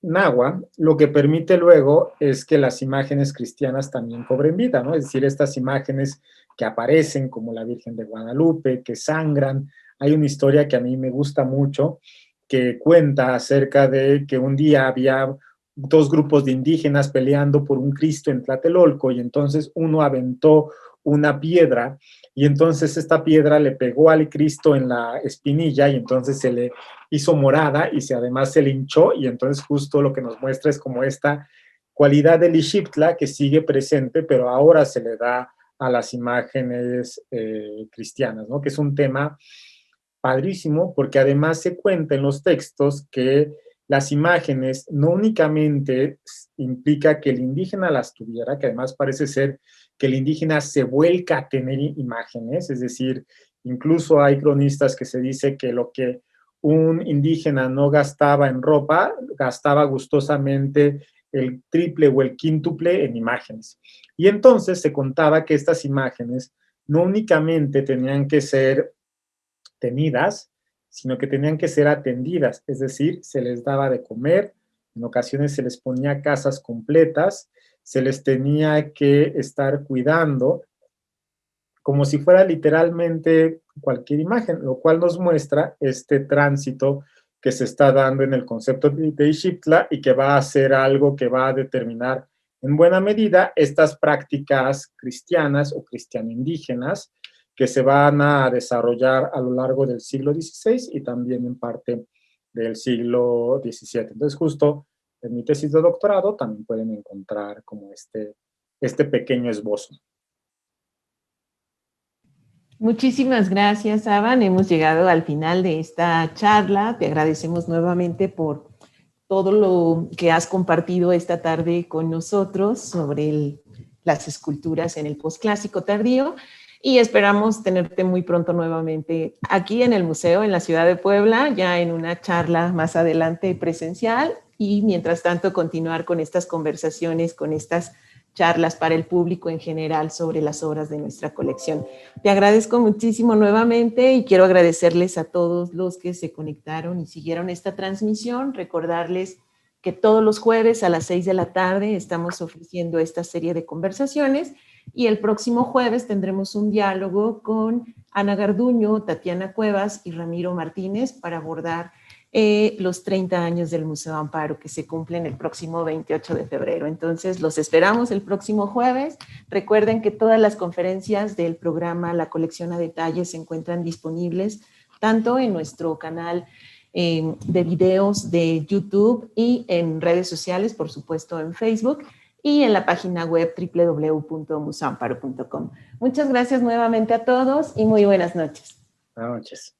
nahua lo que permite luego es que las imágenes cristianas también cobren vida, ¿no? Es decir, estas imágenes que aparecen como la Virgen de Guadalupe, que sangran. Hay una historia que a mí me gusta mucho, que cuenta acerca de que un día había dos grupos de indígenas peleando por un Cristo en Tlatelolco, y entonces uno aventó una piedra, y entonces esta piedra le pegó al Cristo en la espinilla, y entonces se le hizo morada y además se le hinchó, y entonces justo lo que nos muestra es como esta cualidad del Ixiptla que sigue presente, pero ahora se le da a las imágenes cristianas, ¿no? Que es un tema padrísimo, porque además se cuenta en los textos que las imágenes no únicamente implica que el indígena las tuviera, que además parece ser que el indígena se vuelca a tener imágenes, es decir, incluso hay cronistas que se dice que lo que un indígena no gastaba en ropa, gastaba gustosamente el triple o el quíntuple en imágenes. Y entonces se contaba que estas imágenes no únicamente tenían que ser tenidas, sino que tenían que ser atendidas, es decir, se les daba de comer, en ocasiones se les ponía casas completas, se les tenía que estar cuidando, como si fuera literalmente cualquier imagen, lo cual nos muestra este tránsito que se está dando en el concepto de Ixiptla y que va a ser algo que va a determinar en buena medida estas prácticas cristianas o cristiano-indígenas que se van a desarrollar a lo largo del siglo XVI y también en parte del siglo XVII. Entonces, justo en mi tesis de doctorado también pueden encontrar como este pequeño esbozo. Muchísimas gracias, Aban. Hemos llegado al final de esta charla. Te agradecemos nuevamente por todo lo que has compartido esta tarde con nosotros sobre las esculturas en el posclásico tardío. y esperamos tenerte muy pronto nuevamente aquí en el museo, en la ciudad de Puebla, ya en una charla más adelante presencial, y mientras tanto continuar con estas conversaciones, con estas charlas para el público en general sobre las obras de nuestra colección. Te agradezco muchísimo nuevamente y quiero agradecerles a todos los que se conectaron y siguieron esta transmisión, recordarles que todos los jueves a las 6 de la tarde estamos ofreciendo esta serie de conversaciones, y el próximo jueves tendremos un diálogo con Ana Garduño, Tatiana Cuevas y Ramiro Martínez para abordar los 30 años del Museo Amparo, que se cumplen el próximo 28 de febrero. Entonces, los esperamos el próximo jueves. Recuerden que todas las conferencias del programa La Colección a Detalle se encuentran disponibles tanto en nuestro canal de videos de YouTube y en redes sociales, por supuesto en Facebook, y en la página web www.museoamparo.com. Muchas gracias nuevamente a todos y muy buenas noches. Buenas noches.